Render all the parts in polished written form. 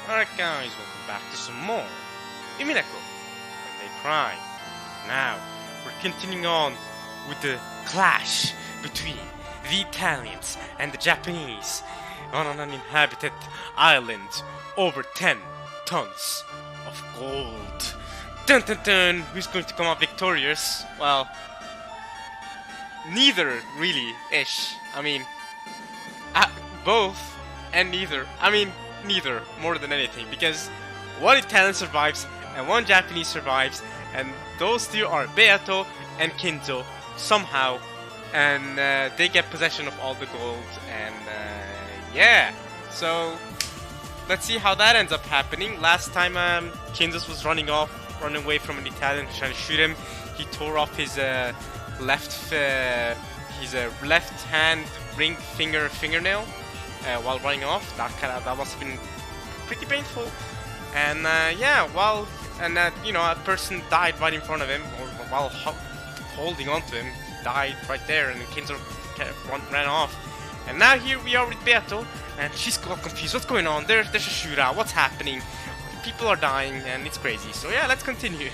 Alright guys, welcome back to some more Umineko when they cry. Now, we're continuing on with the clash between the Italians and the Japanese on an uninhabited island. Over 10 tons of gold. Dun dun dun! Who's going to come out victorious? Well, neither really ish. I mean, both and neither. I mean, neither more than anything, because one Italian survives and one Japanese survives, and those two are Beato and Kinzo somehow, and they get possession of all the gold, and yeah. So let's see how that ends up happening. Last time Kinzo was running away from an Italian trying to shoot him. He tore off his left hand ring fingernail while running off. That must have been pretty painful. And yeah, you know, a person died right in front of him, or while holding on to him, died right there, and Kinzo ran off. And now here we are with Beato, and she's all confused. What's going on? There's a shootout. What's happening? People are dying, and it's crazy. So yeah, let's continue.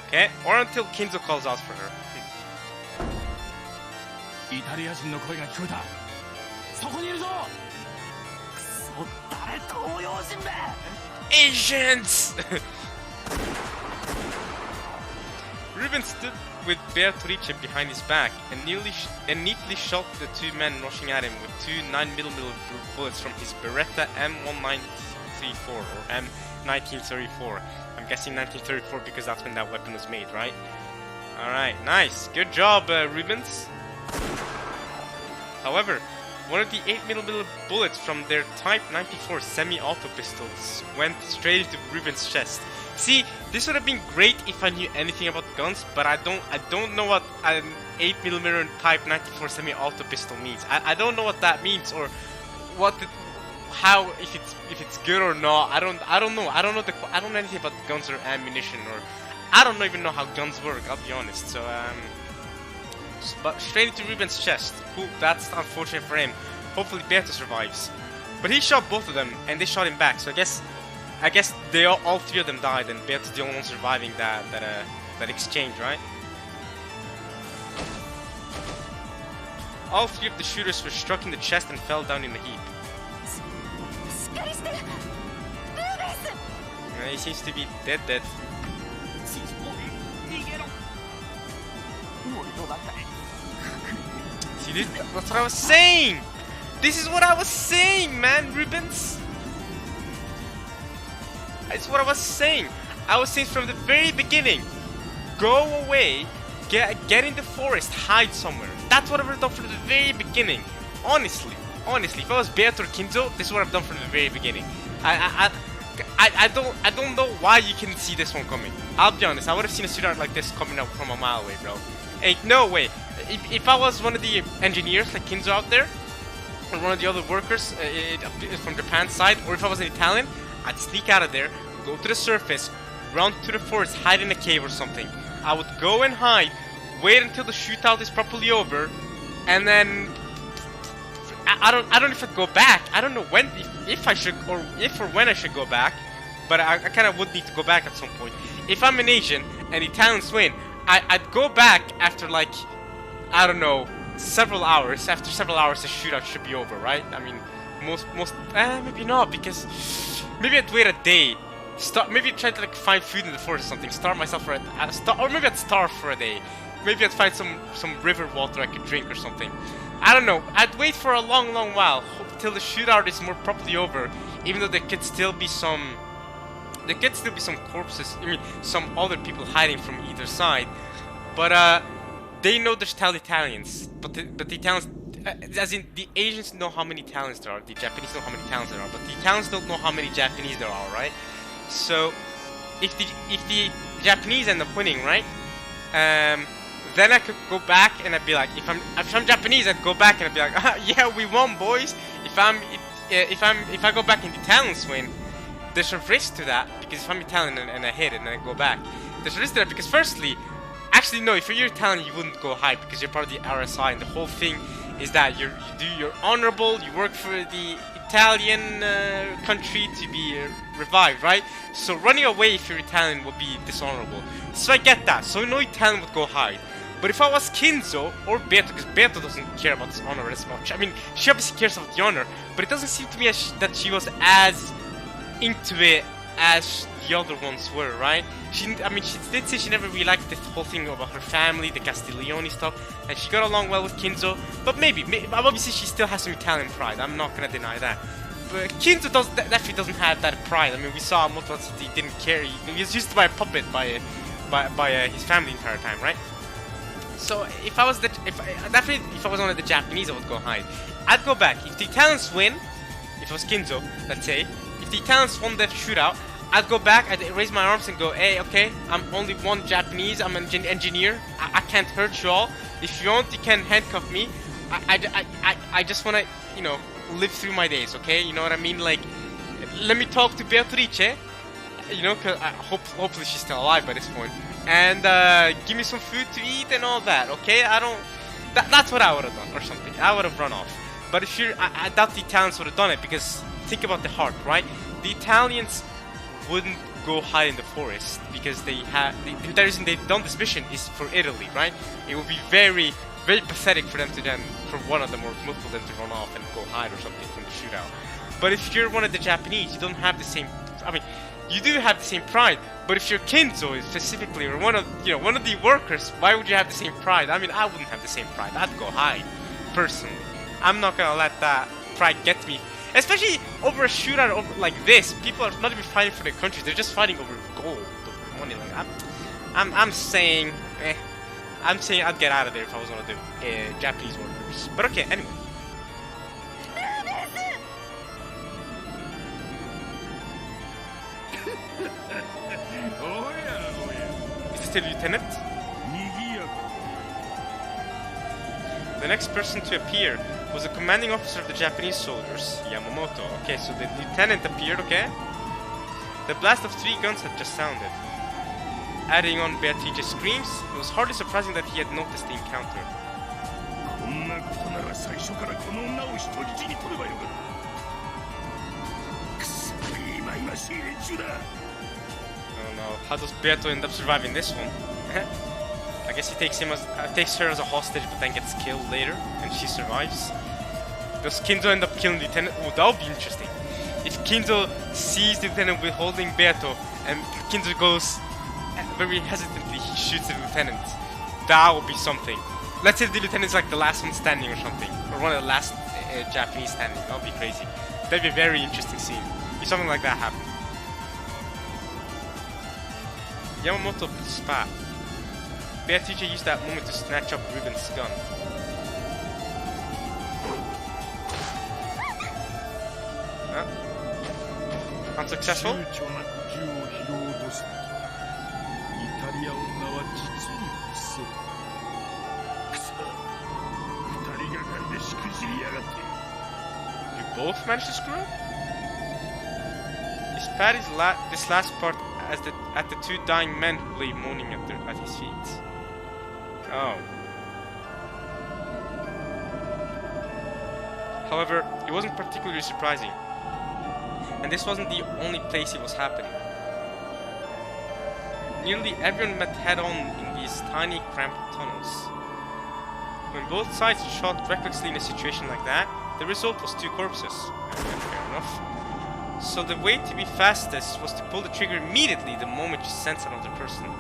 Okay, or until Kinzo calls out for her. Asians! Ruben stood with Beatrice behind his back and neatly shot the two men rushing at him with two 9mm bullets from his Beretta M1934 or M1934. I'm guessing 1934 because that's when that weapon was made, right? Alright, nice. Good job, Rubens. However, one of the 8mm bullets from their Type 94 semi-auto pistols went straight into Ruben's chest. See, this would have been great if I knew anything about guns, but I don't know what an 8mm Type 94 semi-auto pistol means. I don't know what that means, or if it's good or not. I don't know. I don't know anything about guns or ammunition, or I don't even know how guns work. I'll be honest. So but straight into Ruben's chest. Cool. That's unfortunate for him. Hopefully Beato survives. But he shot both of them, and they shot him back. So I guess they all three of them died, and Beato's the only one surviving that exchange, right? All three of the shooters were struck in the chest and fell down in a heap. He seems to be dead. See, that's what I was saying! This is what I was saying, man, Rubens! That's what I was saying. I was saying from the very beginning, go away, get in the forest, hide somewhere. That's what I would have done from the very beginning. Honestly, if I was Beato or Kinzo, this is what I've done from the very beginning. I don't know why you couldn't see this one coming. I'll be honest, I would have seen a shootout like this coming up from a mile away, bro. Ain't no way. If I was one of the engineers like Kinzo out there, or one of the other workers from Japan's side, or if I was an Italian, I'd sneak out of there, go to the surface, run to the forest, hide in a cave or something. I would go and hide, wait until the shootout is properly over, and then I don't know if I'd go back. I don't know when, if I should, or if or when I should go back, but I kind of would need to go back at some point. If I'm an Asian and Italians win, I'd go back after, like, I don't know, several hours. After several hours, the shootout should be over, right? I mean, maybe not, because maybe I'd wait a day. Maybe try to, like, find food in the forest or something. Starve myself for or maybe I'd starve for a day. Maybe I'd find some river water I could drink or something. I don't know. I'd wait for a long while till the shootout is more properly over. Even though there could still be some corpses. I mean, some other people hiding from either side. But they know there's Italians. But the Italians, as in the Asians know how many Italians there are. The Japanese know how many Italians there are. But the Italians don't know how many Japanese there are, right? So if the Japanese end up winning, right? Then I could go back and I'd be like, if I'm Japanese, I'd go back and I'd be like, yeah, we won, boys. If I go back and the Italians win, there's a risk to that, because if I'm Italian and I hit it and I go back, there's a risk there because firstly, actually no, if you're Italian you wouldn't go hide because you're part of the RSI, and the whole thing is that you're honorable, you work for the Italian country to be revived, right? So running away if you're Italian would be dishonorable. So I get that, so no Italian would go hide. But if I was Kinzo or Beto, because Beto doesn't care about this honor as much. I mean, she obviously cares about the honor, but it doesn't seem to me that she was as into it as the other ones were, right? She did say she never really liked the whole thing about her family, the Castiglione stuff, and she got along well with Kinzo. But maybe obviously she still has some Italian pride. I'm not gonna deny that. But Kinzo definitely doesn't have that pride. I mean, we saw multiple times he didn't care. He was used to by a puppet by his family the entire time, right? So if I was one of the Japanese, I would go hide. I'd go back. If the Italians win, if I was Kinzo, let's say, if the Italians won the shootout, I'd go back, I'd raise my arms and go, hey, okay, I'm only one Japanese, I'm an engineer, I can't hurt you all. If you want, you can handcuff me. I just wanna, you know, live through my days, okay? You know what I mean? Like, let me talk to Beatrice, you know, cause hopefully she's still alive by this point. And give me some food to eat and all that, okay? That's what I would have done, or something. I would have run off. But if I doubt the Italians would have done it, because think about the heart, right? The Italians wouldn't go hide in the forest because the reason they've done this mission is for Italy, right? It would be very, very pathetic for them to then, for one of them or multiple of them to run off and go hide or something from the shootout. But if you're one of the Japanese, you don't have the same. I mean, you do have the same pride. But if you're Kinzo specifically, or one of the workers, why would you have the same pride? I mean, I wouldn't have the same pride. I'd go hide, personally. I'm not gonna let that pride get me. Especially over a shootout like this. People are not even fighting for their country. They're just fighting over gold, over money. Like I'm saying, I'm saying I'd get out of there if I was one of the Japanese workers. But okay, anyway. Is this the lieutenant? The next person to appear was the commanding officer of the Japanese soldiers, Yamamoto. Okay, so the lieutenant appeared, okay? The blast of 3 guns had just sounded. Adding on Beatrice's screams, it was hardly surprising that he had noticed the encounter. Oh no, how does Beato end up surviving this one? I guess he takes her as a hostage, but then gets killed later, and she survives. Does Kinzo end up killing the lieutenant? Oh, that would be interesting. If Kinzo sees the lieutenant holding Beato, and Kinzo goes very hesitantly, he shoots the lieutenant. That would be something. Let's say the lieutenant's like the last one standing or something, or one of the last Japanese standing. That would be crazy. That'd be a very interesting scene. If something like that happened. Yamamoto spat. Beatrice used that moment to snatch up Ruben's gun. Unsuccessful? You both managed to screw up? He spat this last part at the 2 dying men who lay moaning at his feet. Oh. However, it wasn't particularly surprising. And this wasn't the only place it was happening. Nearly everyone met head-on in these tiny, cramped tunnels. When both sides shot recklessly in a situation like that, the result was 2 corpses. Fair enough. So the way to be fastest was to pull the trigger immediately the moment you sense another person.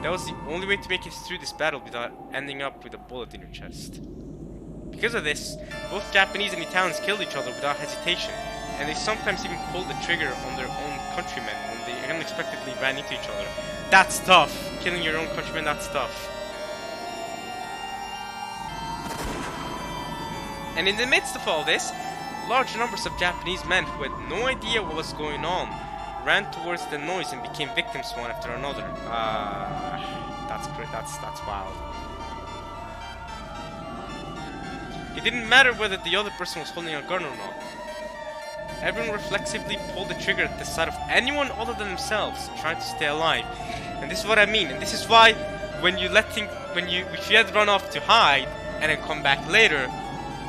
That was the only way to make it through this battle without ending up with a bullet in your chest. Because of this, both Japanese and Italians killed each other without hesitation, and they sometimes even pulled the trigger on their own countrymen when they unexpectedly ran into each other. That's tough! Killing your own countrymen, that's tough. And in the midst of all this, large numbers of Japanese men who had no idea what was going on ran towards the noise and became victims one after another. That's great. That's wild. It didn't matter whether the other person was holding a gun or not. Everyone reflexively pulled the trigger at the sight of anyone other than themselves trying to stay alive. And this is what I mean. And this is why when you if you had run off to hide and then come back later,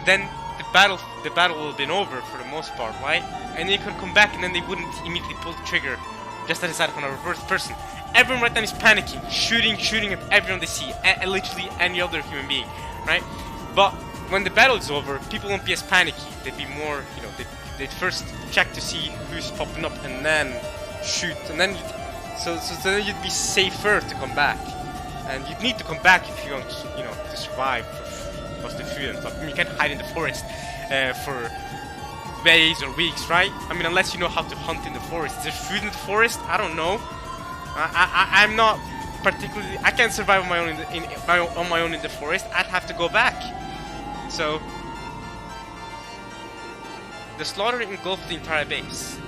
then the battle will have been over for the most part, right? And you can come back and then they wouldn't immediately pull the trigger just at the side of a reverse person. Everyone right now is panicking, shooting at everyone they see, literally any other human being, right? But when the battle is over, people won't be as panicky. They'd be more, they'd first check to see who's popping up and then shoot, and then so then you'd be safer to come back. And you'd need to come back if you want, to survive for the food and stuff. I mean, you can't hide in the forest for days or weeks, right? I mean, unless you know how to hunt in the forest. Is there food in the forest? I don't know. I'm not particularly. I can't survive on my own in the forest. I'd have to go back. So the slaughter engulfed the entire base.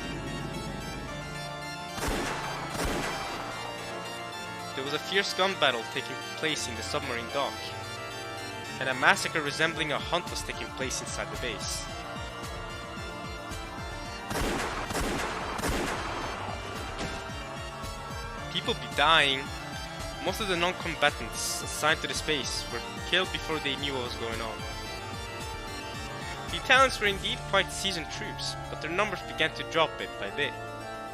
There was a fierce gun battle taking place in the submarine dock, and a massacre resembling a hunt was taking place inside the base. People be dying. Most of the non-combatants assigned to the space were killed before they knew what was going on. The Italians were indeed quite seasoned troops, but their numbers began to drop bit by bit.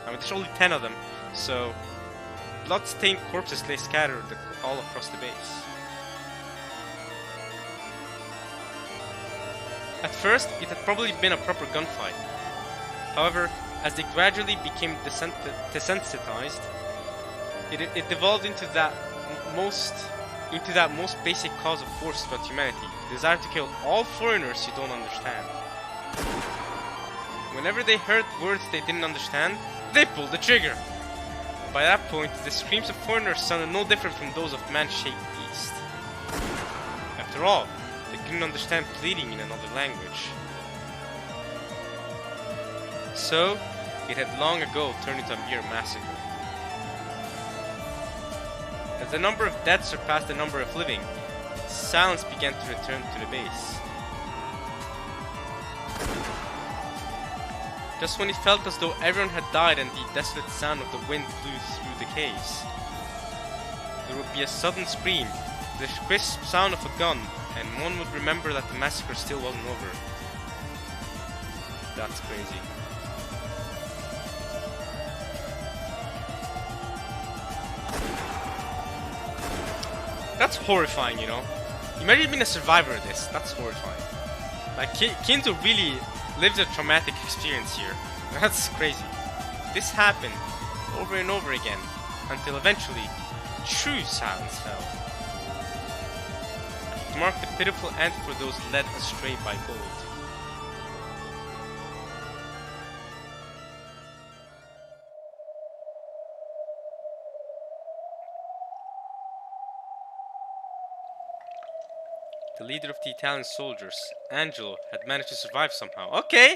I mean, there's only 10 of them, so blood-stained corpses lay scattered all across the base. At first, it had probably been a proper gunfight. However, as they gradually became desensitized, it devolved into that most basic cause of force throughout humanity: the desire to kill all foreigners you don't understand. Whenever they heard words they didn't understand, they pulled the trigger. By that point, the screams of foreigners sounded no different from those of man-shaped beasts. After all, they couldn't understand pleading in another language. So, it had long ago turned into a mere massacre. As the number of dead surpassed the number of living, silence began to return to the base. Just when it felt as though everyone had died and the desolate sound of the wind blew through the caves, there would be a sudden scream, the crisp sound of a gun, and one would remember that the massacre still wasn't over. That's crazy. That's horrifying, you know? Imagine being a survivor of this. That's horrifying. Like, Kinto really lives a traumatic experience here. That's crazy. This happened over and over again, until eventually, true silence fell. It marked the pitiful end for those led astray by gold. The leader of the Italian soldiers, Angelo, had managed to survive somehow. Okay!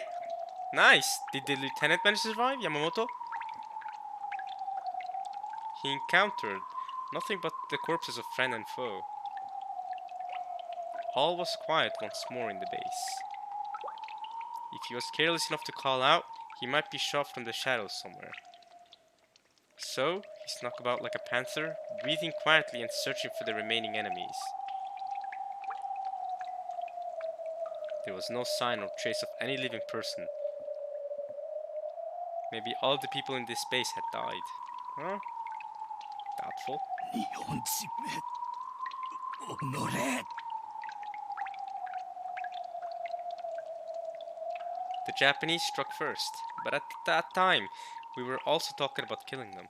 Nice! Did the lieutenant manage to survive, Yamamoto? He encountered nothing but the corpses of friend and foe. All was quiet once more in the base. If he was careless enough to call out, he might be shot from the shadows somewhere. So, he snuck about like a panther, breathing quietly and searching for the remaining enemies. There was no sign or trace of any living person. Maybe all the people in this space had died. Huh? Doubtful. The Japanese struck first, but at that time, we were also talking about killing them.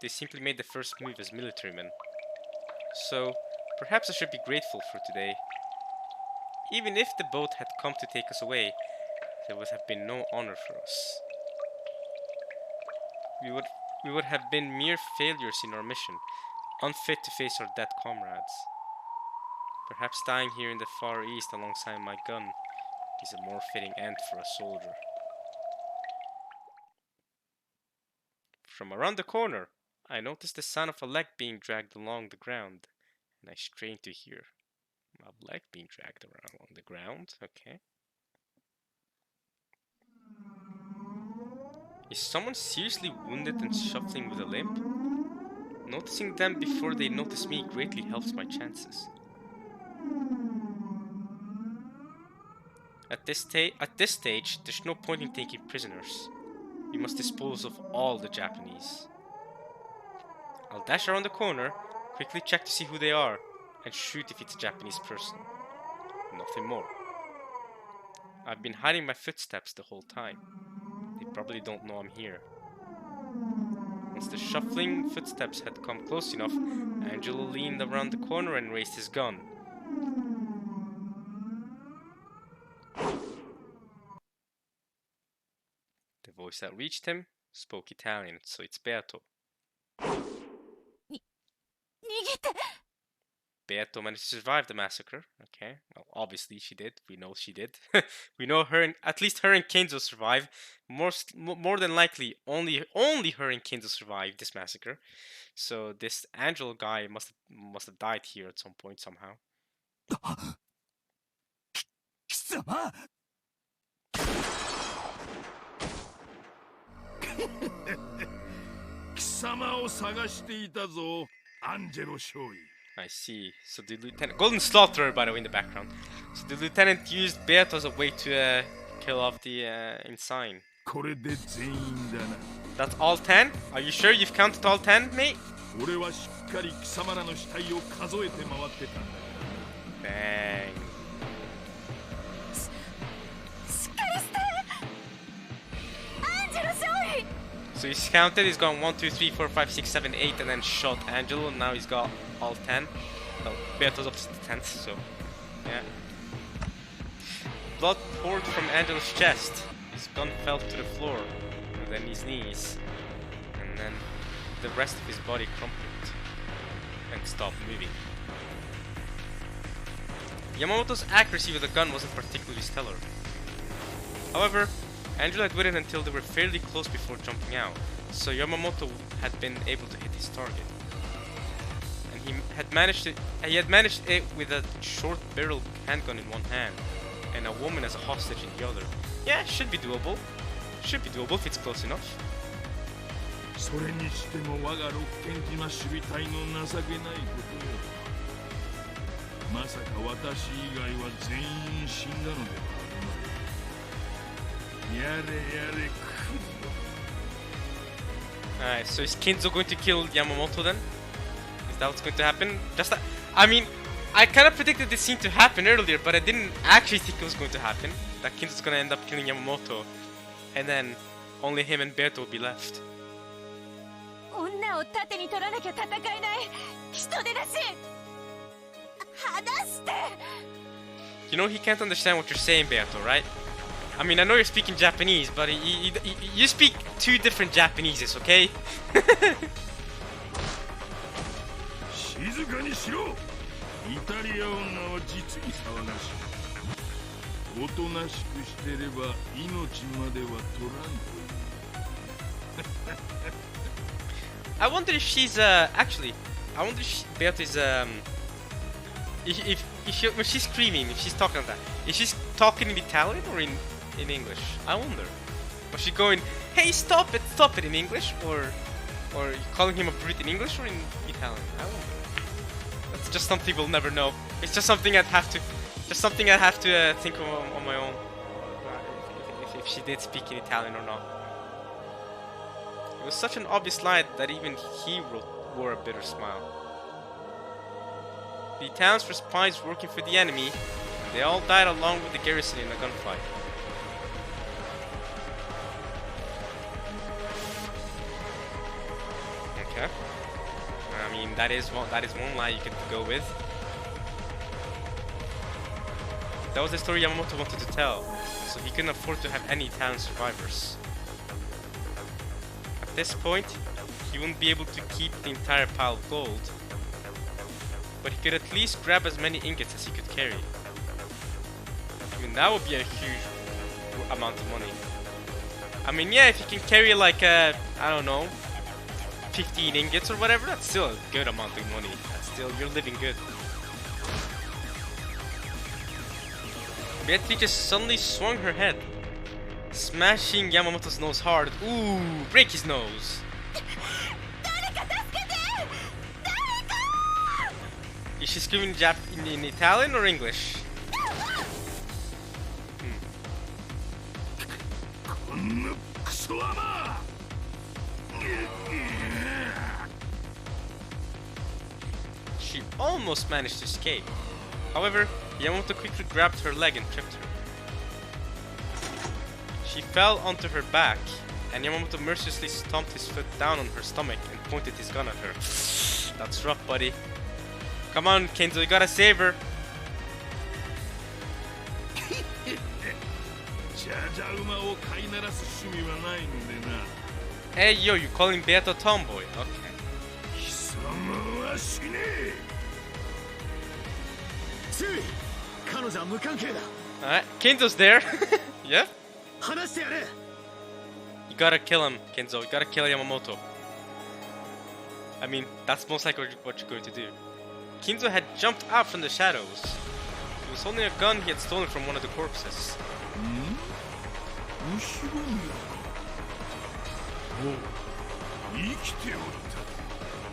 They simply made the first move as military men. So, perhaps I should be grateful for today. Even if the boat had come to take us away, there would have been no honor for us. We would have been mere failures in our mission, unfit to face our dead comrades. Perhaps dying here in the Far East alongside my gun is a more fitting end for a soldier. From around the corner, I noticed the sound of a leg being dragged along the ground, and I strained to hear. A leg being dragged around on the ground, okay. Is someone seriously wounded and shuffling with a limp? Noticing them before they notice me greatly helps my chances. At this stage, there's no point in taking prisoners. We must dispose of all the Japanese. I'll dash around the corner, quickly check to see who they are, and shoot if it's a Japanese person. Nothing more. I've been hiding my footsteps the whole time. They probably don't know I'm here. Once the shuffling footsteps had come close enough, Angelo leaned around the corner and raised his gun. The voice that reached him spoke Italian, so it's Beato. Beato managed to survive the massacre. Okay, well, obviously she did. We know she did. We know her, and at least her and Kenzo survive. More than likely, only her and Kenzo survived this massacre. So this Angelo guy must have died here at some point somehow. 貴様を探していたぞ、アンジェロ少尉。 I see. So the lieutenant, Golden Slaughterer, by the way, in the background. So the lieutenant used Beato as a way to kill off the insane. これで全員だな。 That's all 10? Are you sure you've counted all 10, mate? 俺はしっかり貴様らの死体を数えて回ってたんだ。 Bang. So he's counted, he's gone 1, 2, 3, 4, 5, 6, 7, 8, and then shot Angelo, and now he's got all 10. Well, Beato's up to the 10th, so yeah. Blood poured from Angelo's chest. His gun fell to the floor, and then his knees, and then the rest of his body crumpled and stopped moving. Yamamoto's accuracy with the gun wasn't particularly stellar. However, Angelo had waited until they were fairly close before jumping out, so Yamamoto had been able to hit his target. And he had managed it with a short-barreled handgun in one hand, and a woman as a hostage in the other. Yeah, should be doable. Should be doable if it's close enough. それにしても我が六軒島守備隊の情けないことよ。まさか私以外は全員死んだのではあるまい。 Alright, so is Kenzo going to kill Yamamoto then? Is that what's going to happen? I mean, I kind of predicted this scene to happen earlier, but I didn't actually think it was going to happen. That Kenzo's going to end up killing Yamamoto, and then only him and Beato will be left. You know he can't understand what you're saying, Beato, right? I mean, I know you're speaking Japanese, but you speak two different Japaneses, okay? 静かにしろ。イタリア女は実に騒がしい。おとなしくしてれば命までは取らんという。I wonder if she's actually, I wonder if Beato is when she's screaming, if she's talking like that, is she talking in Italian or in English? I wonder. Was she going, hey, stop it in English, or calling him a brute in English or in Italian? I wonder. That's just something we'll never know. It's just something I'd have to think of on my own. If she did speak in Italian or not. It was such an obvious lie that even he wore a bitter smile. The Italians were spies working for the enemy, and they all died along with the garrison in a gunfight. Okay. I mean, that is one lie you could go with. That was the story Yamamoto wanted to tell, so he couldn't afford to have any Italian survivors. At this point, he wouldn't be able to keep the entire pile of gold, but he could at least grab as many ingots as he could carry. I mean, that would be a huge amount of money. I mean, yeah, if you can carry like I don't know, 15 ingots or whatever, that's still a good amount of money. That's still, you're living good. Beatrice suddenly swung her head, smashing Yamamoto's nose hard. Ooh, break his nose. she's screaming in Italian or English? She almost managed to escape. However, Yamamoto quickly grabbed her leg and tripped her. She fell onto her back, and Yamamoto mercilessly stomped his foot down on her stomach and pointed his gun at her. That's rough, buddy. Come on, Kenzo, you gotta save her. Hey, yo, you calling Beato tomboy? Okay. Alright, Kenzo's there. Yeah? You gotta kill him, Kenzo. You gotta kill Yamamoto. I mean, that's most likely what you're going to do. Kenzo had jumped out from the shadows. He was holding a gun he had stolen from one of the corpses.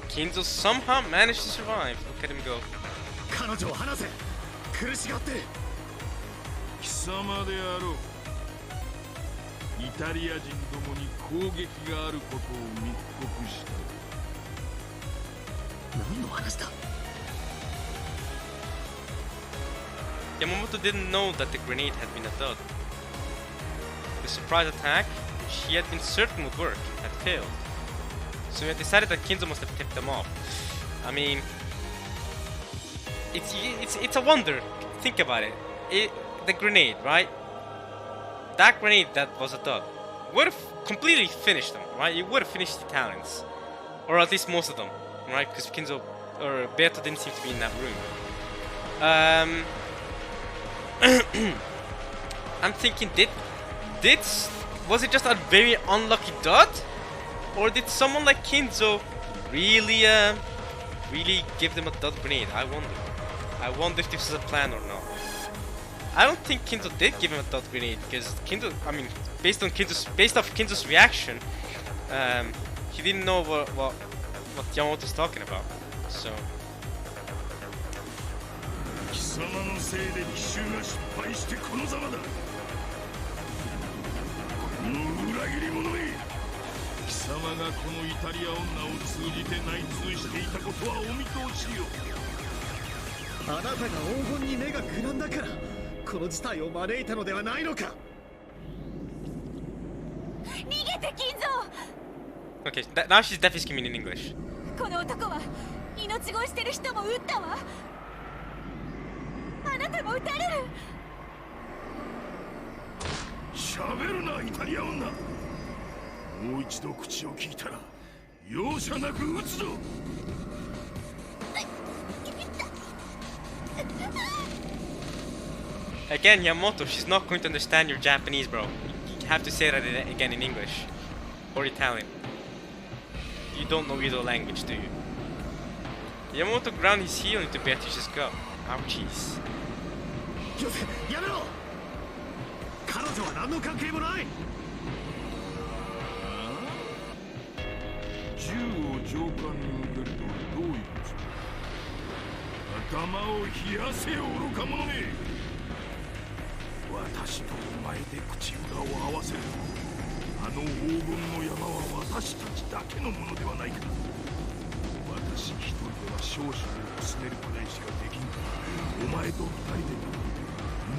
Kenzo somehow managed to survive. Look at him go. 貴様であろう。イタリア人どもに攻撃があることを密告した。何の話だ？ Yamamoto didn't know that the grenade had been a dud. The surprise attack, which he had been certain would work, had failed. So he had decided that Kenzo must have tipped them off. I mean, it's a wonder. Think about it. The grenade, right? That grenade that was a dud would have completely finished them, right? It would have finished the Italians, or at least most of them, right? Because Kenzo or Beato didn't seem to be in that room. I'm thinking, was it just a very unlucky dud, or did someone like Kenzo really give them a dud grenade? I wonder if this was a plan or not. I don't think Kenzo did give him a dud grenade, because Kenzo, I mean, based off Kenzo's reaction, he didn't know what Yamamoto's talking about. So. 貴様のせいで奇襲が失敗してこのざまだ。この裏切り者め。貴様がこのイタリア女を通じて内通していたことはお見通しよ。あなたが黄金に目がくらんだからこの事態を招いたのではないのか。逃げて金蔵。 Okay, now she's definitely screaming in English. この男は命乞いしてる人も撃ったわ。あなたも撃たれる。喋るなイタリア女。もう一度口を聞いたら容赦なく撃つぞ。Again, Yamamoto, she's not going to understand your Japanese, bro. You have to say that again in English or Italian. You don't know either language, do you? Yamamoto ground his heel into Beatrice's gut. Ouchies. やめろ。彼女は何の関係もない。銃を上官に向けるとはどういうことだ。頭を冷やせよ愚か者め。私とお前で口裏を合わせる。あの黄金の山は私たちだけのものではないか。私一人では少々を進めるくらいしかできんが、お前と二人で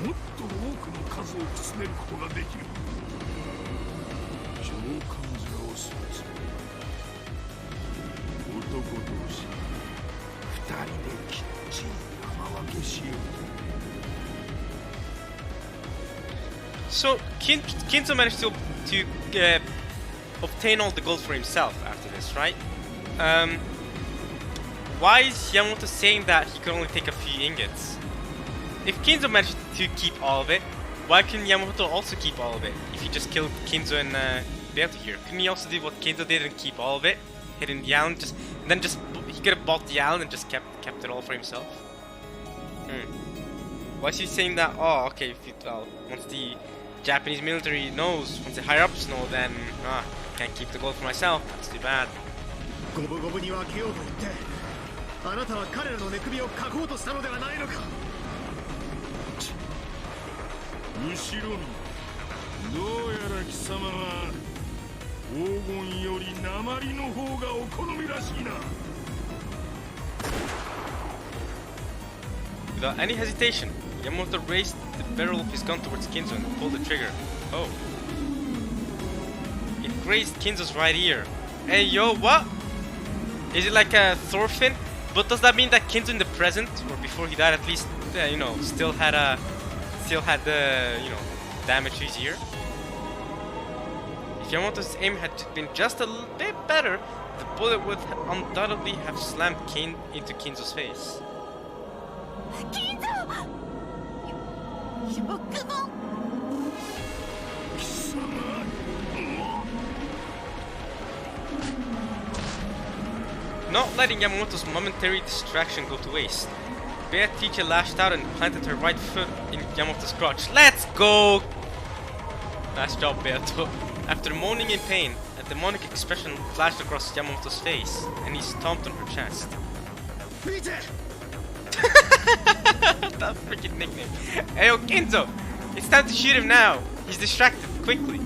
もっと多くの数を進めることができる。召喚面をするつもりだ。男同士二人できっちり山分けしよう。 So Kenzo managed to obtain all the gold for himself after this, right? Why is Yamamoto saying that he could only take a few ingots? If Kenzo managed to keep all of it, why couldn't Yamamoto also keep all of it? If he just killed Kenzo and Beato here, couldn't he also do what Kenzo did and keep all of it, hidden the island, he could have bought the island and just kept it all for himself? Why is he saying that? Oh, okay. Once the Japanese military knows, once the higher ups know, then can't keep the gold for myself. That's too bad. あなたは彼らの寝首をかこうとしたのではないのか。後ろ見。どうやら貴様は黄金より鉛の方がお好みらしいな。 Without any hesitation, Yamamoto raised the barrel of his gun towards Kinzo and pulled the trigger. Oh. It grazed Kinzo's right ear. Hey yo, what? Is it like a Thorfinn? But does that mean that Kinzo in the present, or before he died at least, you know, still had the, you know, damage to his ear? If Yamamoto's aim had been just a little bit better, the bullet would undoubtedly have slammed into Kinzo's face. 金蔵よくも Not letting Yamamoto's momentary distraction go to waste, Beatrice lashed out and planted her right foot in Yamamoto's crotch. Let's go! Nice job, Beato. After moaning in pain, a demonic expression flashed across Yamamoto's face, and he stomped on her chest. That freaking nickname. Hey, yo, Kinzo! It's time to shoot him now! He's distracted, quickly!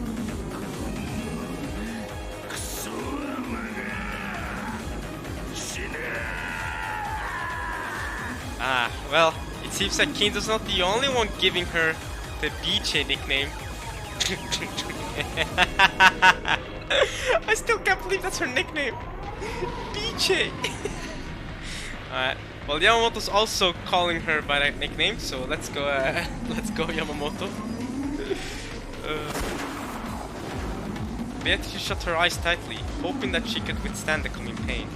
Ah, well, it seems like Kinzo's not the only one giving her the Biche nickname. I still can't believe that's her nickname! Biche! Alright. Well, Yamamoto's also calling her by that nickname, so let's go Yamamoto. Beatrice shut her eyes tightly, hoping that she could withstand the coming pain.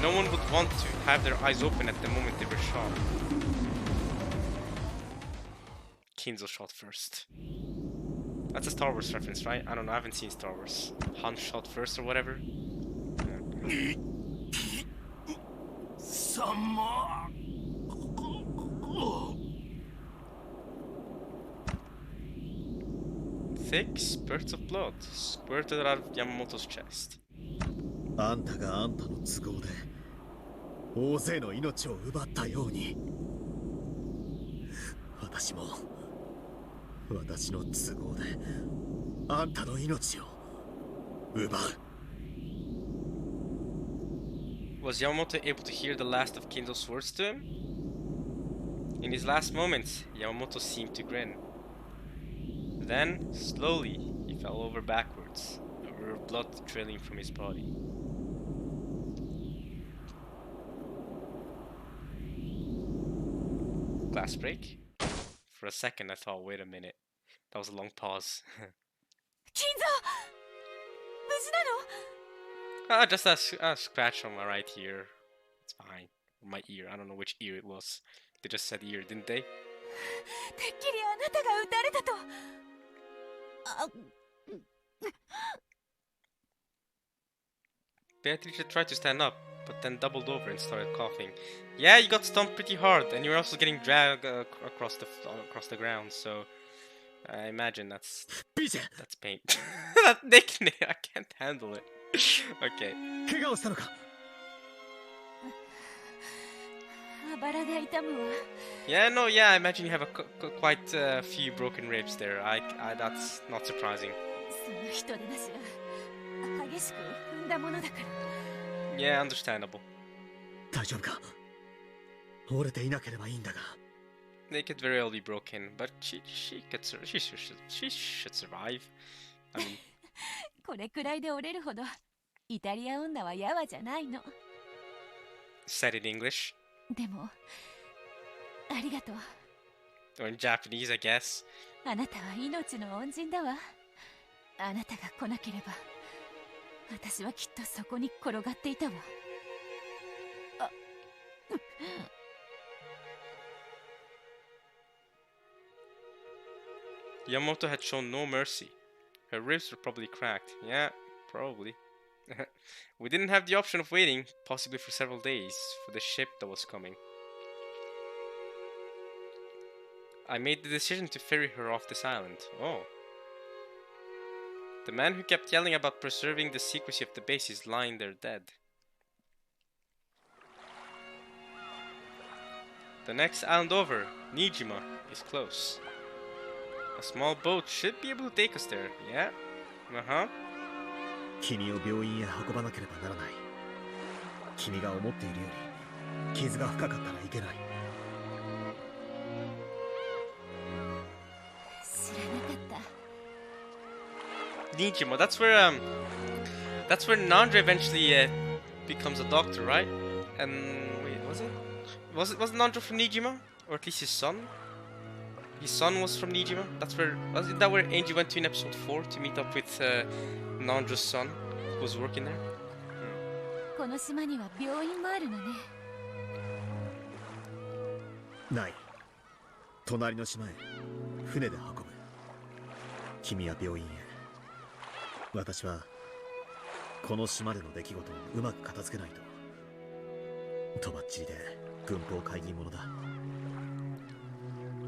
No one would want to have their eyes open at the moment they were shot. Kinzo shot first. That's a Star Wars reference, right? I don't know, I haven't seen Star Wars. Han shot first or whatever. Yeah. 6 spurts of blood squirted out of Yamamoto's chest. あんたがあんたの都合で大勢の命を奪ったように、私も私の都合であんたの命を奪う。Was Yamamoto able to hear the last of Kinzo's words to him? In his last moments, Yamamoto seemed to grin. Then, slowly, he fell over backwards, a river of blood trailing from his body. Glass break? For a second I thought, wait a minute. That was a long pause. 金蔵無事なの Just a scratch on my right ear. It's fine. My ear. I don't know which ear it was. They just said ear, didn't they? てっきりあなたが撃たれたと。あ Beatrice tried to stand up, but then doubled over and started coughing. Yeah, you got stomped pretty hard, and you're also getting dragged across the ground. So I imagine that's pain. That nickname, I can't handle it. Okay. 怪我をしたのか。あばらが痛むわ。 Yeah, no, yeah. I imagine you have quite a few broken ribs there. That's not surprising. その人でなしが激しく踏んだものだから。 Yeah, understandable. 大丈夫か。折れていなければいいんだが。 They could very well be broken, but she should survive. I mean. これくらいで折れるほどイタリア女はやわじゃないの。 Said in English. でもありがとう。 Or in Japanese, I guess. あなたは命の恩人だわ。あなたが来なければ私はきっとそこに転がっていたわ。あ Yamamoto had shown no mercy. Her ribs were probably cracked. Yeah, probably. We didn't have the option of waiting, possibly for several days, for the ship that was coming. I made the decision to ferry her off this island. Oh. The man who kept yelling about preserving the secrecy of the base is lying there dead. The next island over, Nijima, is close. A small boat should be able to take us there. Yeah. Uh-huh. 君を病院へ運ばなければならない。君が思っているより傷が深かったらいけない。知らなかった。 Nijima, that's where Nandra eventually becomes a doctor, right? And wait, was Nandra from Nijima? Or at least his son? His son was from Nijima? Wasn't that where Angie went to in episode 4 to meet up with Nandra's son who was working there? この島には病院もあるのね。ない。隣の島へ船で運ぶ。君は病院へ。私はこの島での出来事をうまく片付けないと。とばっちりで軍法会議者だ。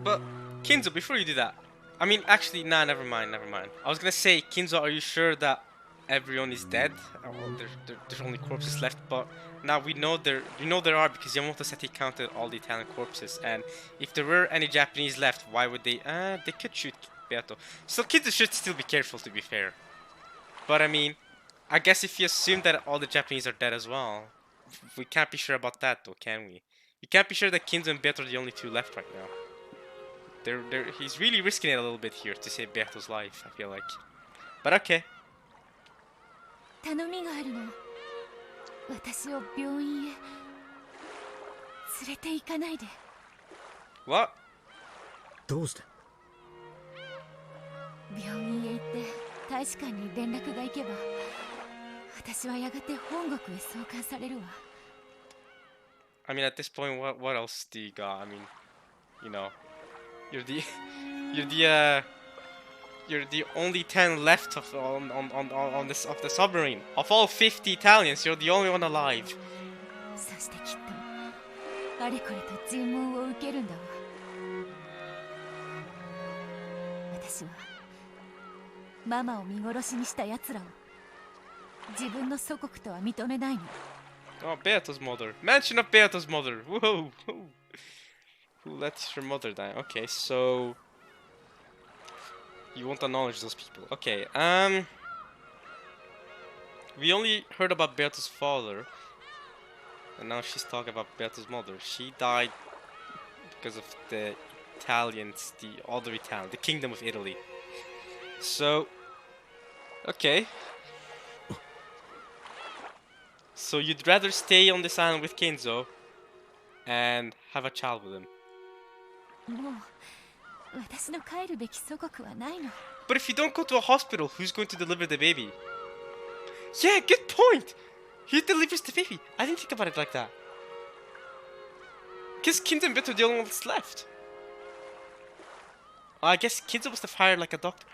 But Kinzo, before you do that, I mean, actually, nah, never mind. I was gonna say, Kinzo, are you sure that everyone is dead? Or there's only corpses left, but now we know there are because Yamamoto said he counted all the Italian corpses, and if there were any Japanese left, why would they? They could shoot Beato. So Kinzo should still be careful, to be fair. But I mean, I guess if you assume that all the Japanese are dead as well, we can't be sure about that, though, can we? You can't be sure that Kinzo and Beato are the only two left right now. He's really risking it a little bit here to save Beato's life, I feel like. But okay. 頼みがあるの。私を病院へ連れて行かないで。What? どうして？病院へ行って大使館に連絡が行けば、私はやがて本国へ送還されるわ。I mean, at this point, what else do you got? I mean, you know, you're the only 10 left on the submarine. Of all 50 Italians, you're the only one alive. そしてきっとあれこれと尋問を受けるんだわ。私はママを見殺しにした奴らを自分の祖国とは認めないの。 Oh, Beato's mother. Mention of Beato's mother. Whoa. Who let your mother die? Okay, so you won't acknowledge those people. Okay, we only heard about Beato's father, and now she's talking about Beato's mother. She died because of the Italians, the Kingdom of Italy. So, okay. So you'd rather stay on this island with Kenzo and have a child with him. もう私の帰るべき祖国はないの。 But if you don't go to a hospital, who's going to deliver the baby? Yeah, good point! Who delivers the baby? I didn't think about it like that. Because Kenzo and Beto are the only ones left. I guess Kenzo must have hired like a doctor.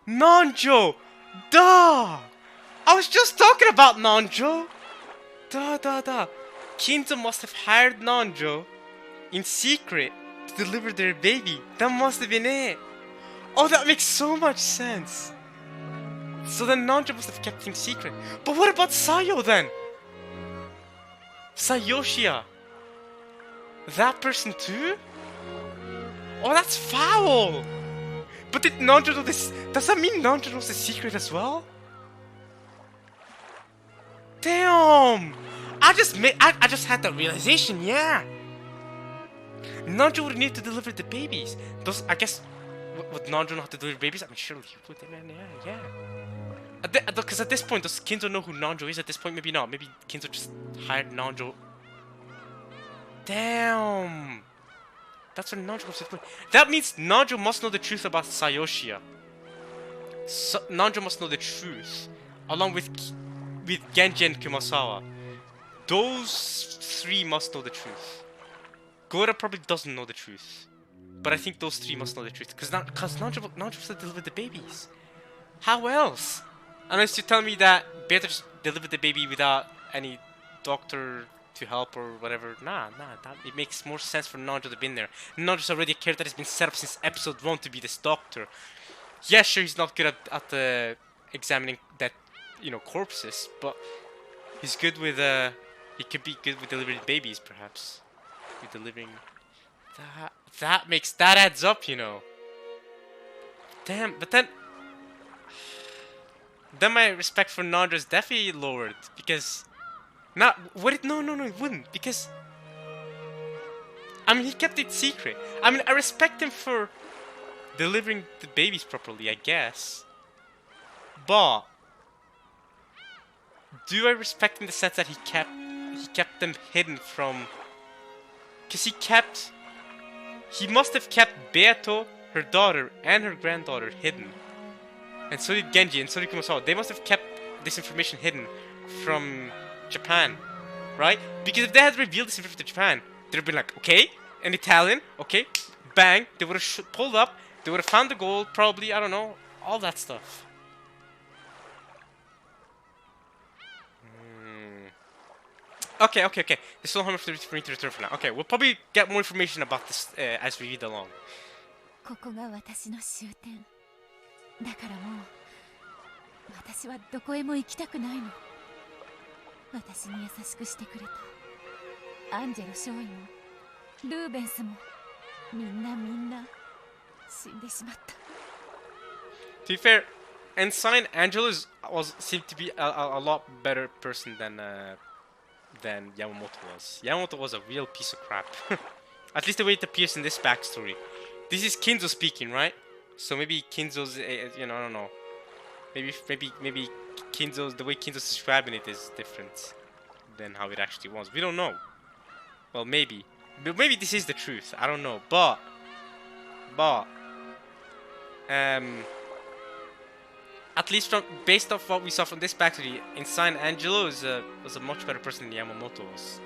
Nanjo! Duh! I was just talking about Nanjo! Duh. Kenzo must have hired Nanjo in secret to deliver their baby. That must have been it. Oh, that makes so much sense. So then Nanjo must have kept things secret. But what about Sayo then? Sayoshia. That person too? Oh, that's foul. But did Nanjo know this? Does that mean Nanjo knows the secret as well? Damn! I just had that realization, yeah. Nanjo would need to deliver the babies. I guess, would Nanjo know how to deliver babies? I mean, surely he would. Yeah. Because at this point, does Kinzo know who Nanjo is? At this point, maybe not. Maybe Kinzo just hired Nanjo. Damn. That's when Nanjo comes to play. That means Nanjo must know the truth about Sayoshia. Nanjo must know the truth, along with Genji and Kumasawa. Those three must know the truth. Gora probably doesn't know the truth, but I think those three must know the truth because Nanjo must have delivered the babies. How else? Unless you tell me that Beata just delivered the baby without any doctor to help or whatever. Nah. It makes more sense for Nanjo to have been there. Nanjo's already a character that has been set up since episode 1 to be this doctor. Yeah, sure, he's not good at examining that, corpses, but he's good with he could be good with delivering babies, perhaps. With delivering That makes that adds up, you know. Damn, but then my respect for Nandra's definitely lowered because not would it? No, it wouldn't because I mean he kept it secret. I mean I respect him for delivering the babies properly, I guess. But do I respect him in the sense that he kept them hidden from? Because he must have kept Beato, her daughter, and her granddaughter hidden. And so did Genji, and so did Kumasawa. They must have kept this information hidden from Japan, right? Because if they had revealed this information to Japan, they'd have been like, okay, in Italian, okay, bang, they would have pulled up, they would have found the gold, probably, I don't know, all that stuff. Okay. There's still homework for me to return for now. Okay, we'll probably get more information about this as we read along. ここが私の終点だからもう私はどこへも行きたくないの。私に優しくしてくれたアンジェロ少尉もルーベンスもみんな死んでしまった。 To be fair, Ensign Angela seemed to be a lot better person than Yamamoto was. Yamamoto was a real piece of crap. At least the way it appears in this backstory. This is Kinzo speaking, right? So maybe Kinzo's, you know, I don't know. Maybe Kinzo's, the way Kinzo's describing it is different than how it actually was. We don't know. Well, maybe. But maybe this is the truth. I don't know. But at least based off what we saw from this backstory, Ensign Angelo was a much better person than Yamamoto was.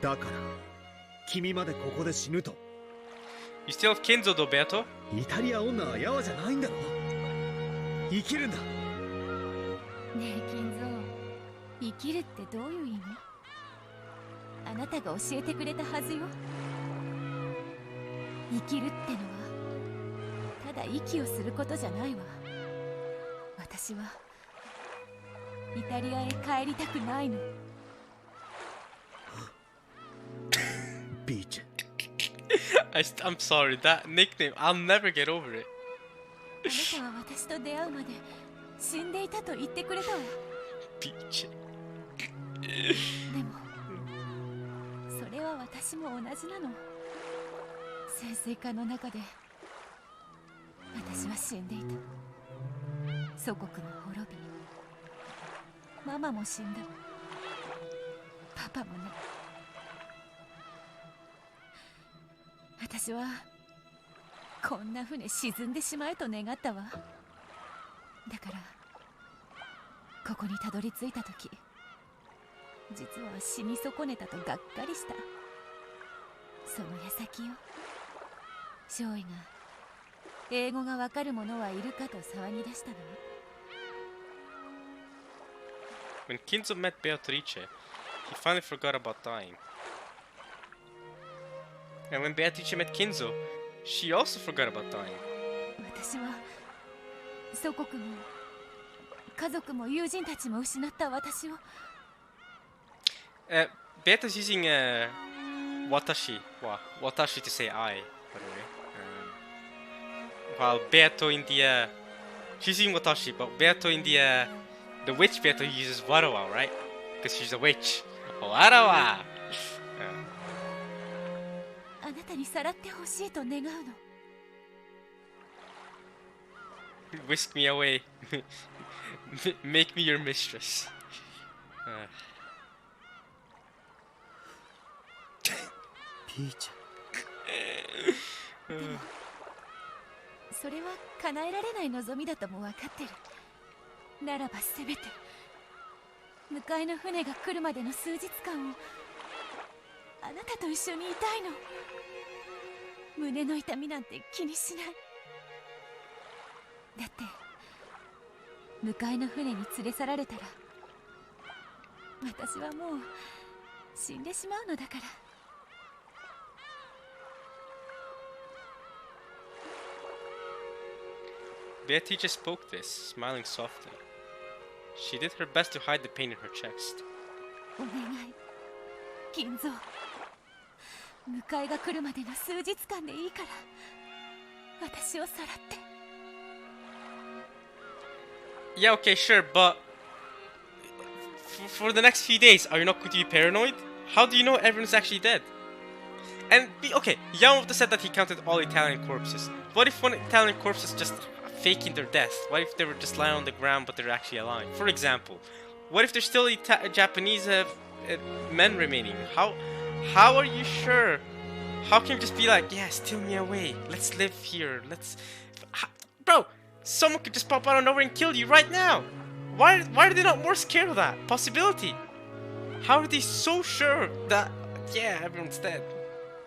You still have Kinzo though, Beato? イタリア女はヤワじゃないんだろ。生きるんだ。ねえ金蔵、生きるってどういう意味？あなたが教えてくれたはずよ。生きるってのはただ息をすることじゃないわ。私はイタリアへ帰りたくないの。ビーチ。I'm sorry, that nickname, I'll never get over it. あなたは私と出会うまで死んでいたと言ってくれたわ。ビーチ。でもそれは私も同じなの。潜水艦の中で私は死んでいた。祖国も滅び、ママも死んだ。パパもね。私はこんな船沈んでしまえと願ったわ。だからここにたどり着いた時、実は死に損ねたとがっかりした。その矢先よ、少尉が英語がわかる者はいるかと騒ぎ出したの。 When Kinzo met Beatrice, he finally forgot about dying. And when Beatrice met Kinzo, she also forgot about dying. 私は祖国も家族も友人たちも失った私を。Beatrice is using watashi to say I, by the way. While Beato in the she's using watashi, but Beato in the witch Beato uses warawa, right? Because she's a witch. Warawa. あなたにさらってほしいと願うの。 Whisk me away. Make me your mistress. ピーチ。それは叶えられない望みだとも分かってる。ならばせめて迎えの船が来るまでの数日間をあなたと一緒にいたいの。胸の痛みなんて気にしない。だって迎えの船に連れ去られたら私はもう死んでしまうのだから。 Beatrice spoke this, smiling softly. She did her best to hide the pain in her chest. お願い金蔵、迎えが来るまでの数日間でいいから私をさらって。 Yeah, okay, sure, but for the next few days, are you not going to be paranoid? How do you know everyone's actually dead? And okay, Yamamoto said that he counted all Italian corpses. What if one Italian corpse is just faking their death? What if they were just lying on the ground but they're actually alive? For example, what if there's still Japanese men remaining? How are you sure? How can you just be like, yeah, steal me away, let's live here, bro, someone could just pop out of nowhere and kill you right now. Why are they not more scared of that possibility? How are they so sure that, yeah, everyone's dead,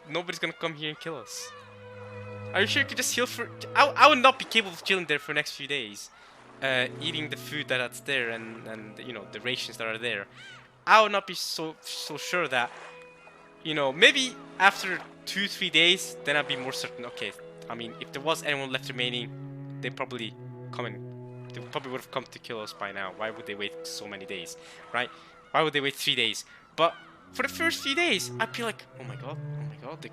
nobody's gonna come here and kill us? Are you sure you could just heal for... I would not be capable of chilling there for the next few days, eating the food that's there and you know, the rations that are there. I would not be so sure that, you know, maybe after 2-3 days, then I'd be more certain. Okay, I mean, if there was anyone left remaining, they probably would have come to kill us by now. Why would they wait so many days, right? Why would they wait 3 days? But for the first few days, I'd be like, oh my god, there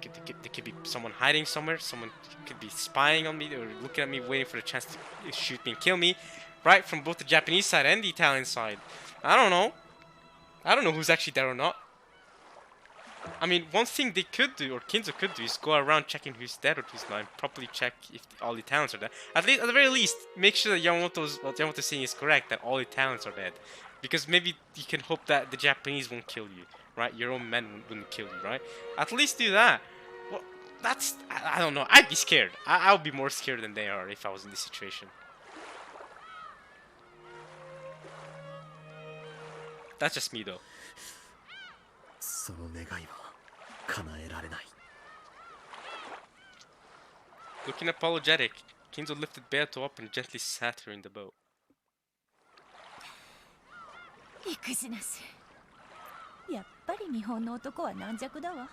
could be someone hiding somewhere, someone could be spying on me or looking at me, waiting for the chance to shoot me and kill me, right? From both the Japanese side and the Italian side. I don't know who's actually there or not. I mean, one thing they could do, or Kinzo could do, is go around checking who's dead or who's not, and properly check if all the Italians are dead. At the very least, make sure that what Yamamoto's saying is correct, that all the Italians are dead. Because maybe you can hope that the Japanese won't kill you, right? Your own men wouldn't kill you, right? At least do that. Well, I don't know. I'd be scared. I would be more scared than they are if I was in this situation. That's just me, though. その願いは叶えられない。 Looking apologetic, Kinzo lifted Beato up and gently sat her in the boat. 育児なし。やっぱり日本の男は軟弱だわ。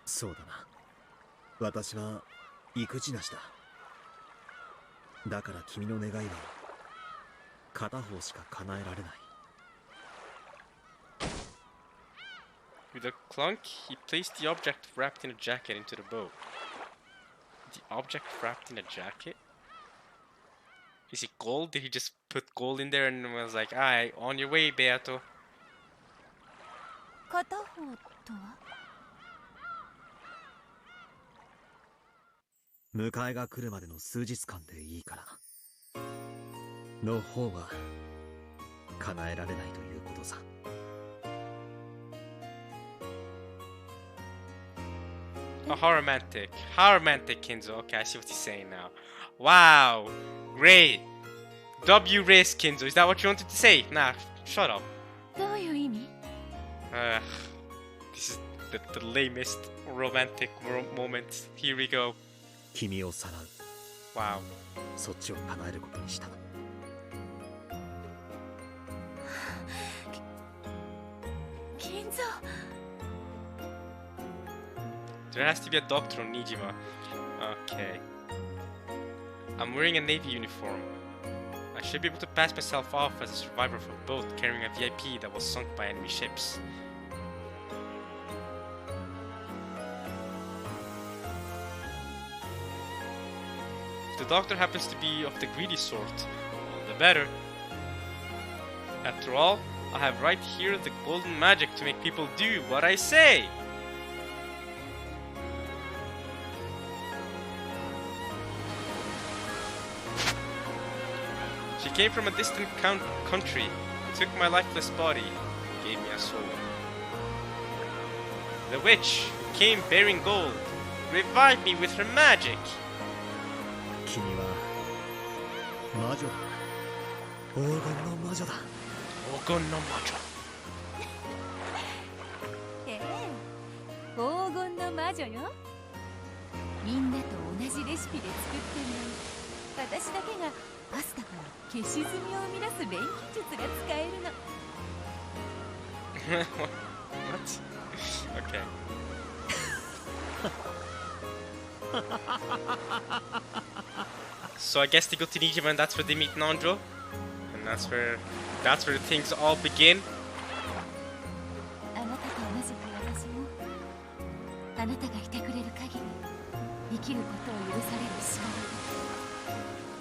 そうだな。私は育児なしだ。だから君の願いは片方しか叶えられない。 With a clunk, he placed the object wrapped in a jacket into the boat. The object wrapped in a jacket? Is it gold? Did he just put gold in there and was like, alright, on your way, Beato? 片方とは？迎えが来るまでの数日間でいいから。の方は叶えられないということさ。 Oh, how romantic. How romantic, Kinzo. Okay, I see what he's saying now. Wow. Great. W race, Kinzo. Is that what you wanted to say? Nah, shut up. どういう意味？ This is the lamest romantic moment. Here we go. 君をさらう。 Wow. そっちを叶えることにした。金蔵。 There has to be a doctor on Nijima. Okay. I'm wearing a navy uniform. I should be able to pass myself off as a survivor of a boat carrying a VIP that was sunk by enemy ships. If the doctor happens to be of the greedy sort, all the better. After all, I have right here the golden magic to make people do what I say. She came from a distant country, took my lifeless body, and gave me a soul. The witch, who came bearing gold, revived me with her magic. 君は魔女だ。黄金の魔女だ。黄金の魔女。ええ、黄金の魔女よ。みんなと同じレシピで作ってるのに、私だけがパスタから消し炭を生み出す錬金術が使えるの。What? Okay. So I guess they go to Nijima and that's where they meet Nanjo. And that's where things all begin. あなたと同じく私もあなたがいてくれる限り生きることを許される島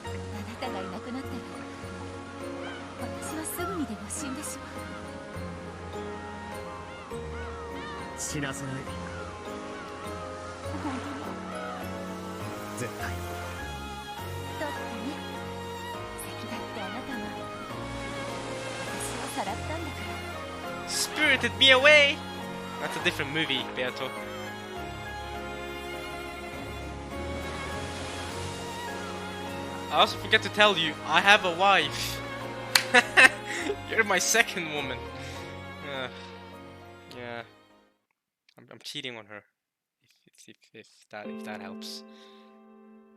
あなたがいなくなったら私はすぐにでも死んでしまう。死なせない。本当に絶対。だってね、先だってあなたは私をさらったんだから。Spirited me away. That's a different movie, Beato. I also forget to tell you, I have a wife. You're my second woman. Yeah, I'm cheating on her. If that helps.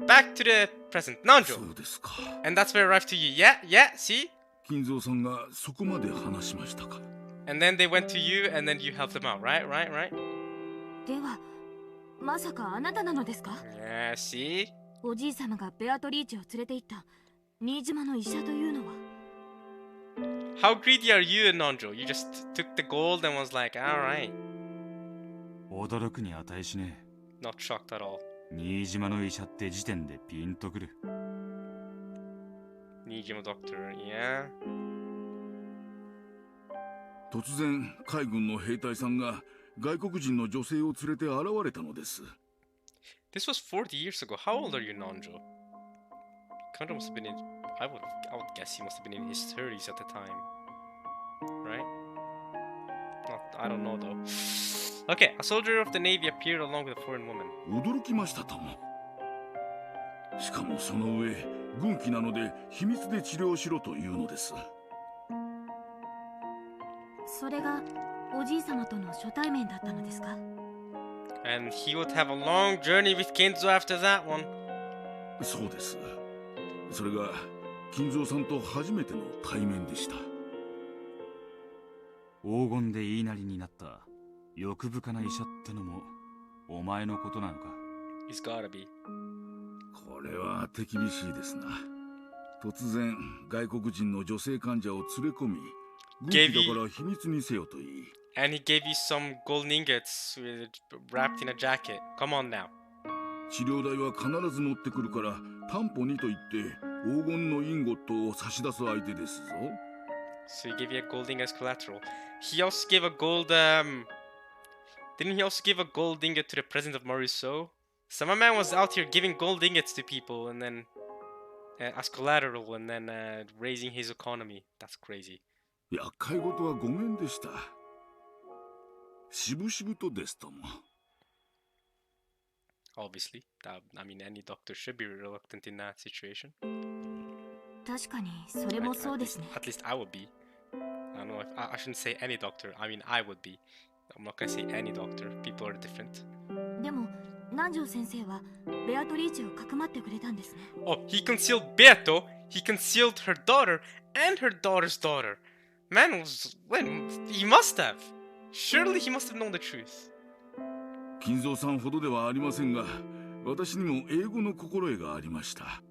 Back to the present, Nanjo. そうですか。 And that's where I arrived to you. Yeah, see? 金蔵さんがそこまで話しましたか。 And then they went to you, and then you helped them out, right? では、まさかあなたなのですか？ Yeah, see? おじい様がベアトリーチェを連れて行った新島の医者というのは。 How greedy are you, Nanjo? You just took the gold and was like, alright. 驚くに値しね Not shocked at all. え。新島の医者って時点でピンとくる。Nijima doctor, yeah. 突然海軍の兵隊さんが外国人の女性を連れて現れたのです。 This was 40 years ago. How old are you, Nanjo? Kanjo must have been in... I would guess he must have been in his 30s at the time. Right? I don't know though. Okay, a soldier of the Navy appeared along with a foreign woman. 驚きましたとも。しかもその上軍機なので秘密で治療しろというのです。それがおじい様との初対面だったのですか？ And he would have a long journey with Kenzo after that one. そうです。それが金蔵さんと初めての対面でした。黄金で言いなりになった欲深な医者ってのもお前のことなのか。 He's gotta be. これは手厳しいですな。突然外国人の女性患者を連れ込み、軍機だから秘密にせよと言い。 And he gave you some golden ingots wrapped in a jacket. Come on now. 治療代は必ず持ってくるから担保にと言って黄金のインゴットを差し出す相手ですぞ。 So he gave you a gold ingot as collateral. He also gave a gold Didn't he also give a gold ingot to the president of Mauriceau? So my man was out here giving gold ingots to people and then as collateral and then raising his economy. That's crazy. 厄介事はごめんでした。しぶしぶとですとも。 Obviously. I mean, any doctor should be reluctant in that situation. 確かにそれもそうですね。 At least I would be. I don't know if I shouldn't say any doctor. I mean, I would be. I'm not gonna say any doctor. People are different. でも南條先生はベアトリーチェをかくまってくれたんですね。 Oh, he concealed Beato. He concealed her daughter and her daughter's daughter. Man was... He must have. Surely he must have known the truth. 金蔵さんほどではありませんが、私にも英語の心得がありました。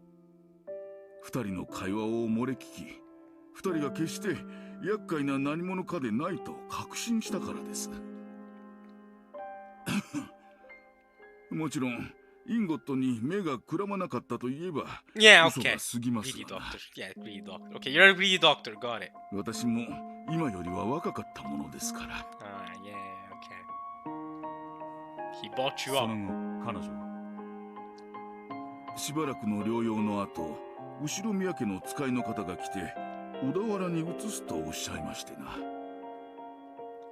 二人の会話を漏れ聞き、二人が決して厄介な何者かでないと確信したからです。もちろんインゴットに目がくらまなかったといえば Yeah, 嘘 okay. が過ぎます Greedy が doctor. Yeah, greedy doctor. Okay, you're a greedy doctor. Got it. 私も今よりは若かったものですから。Yeah, okay. He bought you そ up. の後彼女はしばらくの療養の後、後ろ宮家の使いの方が来て小田原に移すとおっしゃいましてな。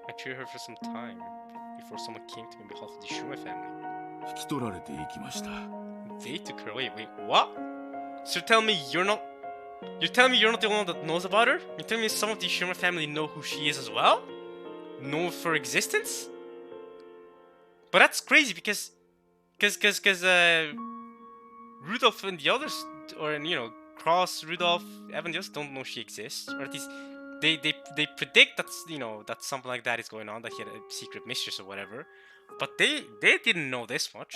I treated her for some time before someone came to me on behalf of the Shuma family. 引き取られていきました。 They took her away. Wait, what? So you're telling me you're not... You're telling me you're not the only one that knows about her? You're telling me some of the Shuma family know who she is as well? Know of her existence? But that's crazy because Rudolph and the others, or you know, Cross, Rudolph, Evan, the others don't know she exists, or at least they predict that that something like that is going on, that he had a secret mistress or whatever. But they didn't know this much.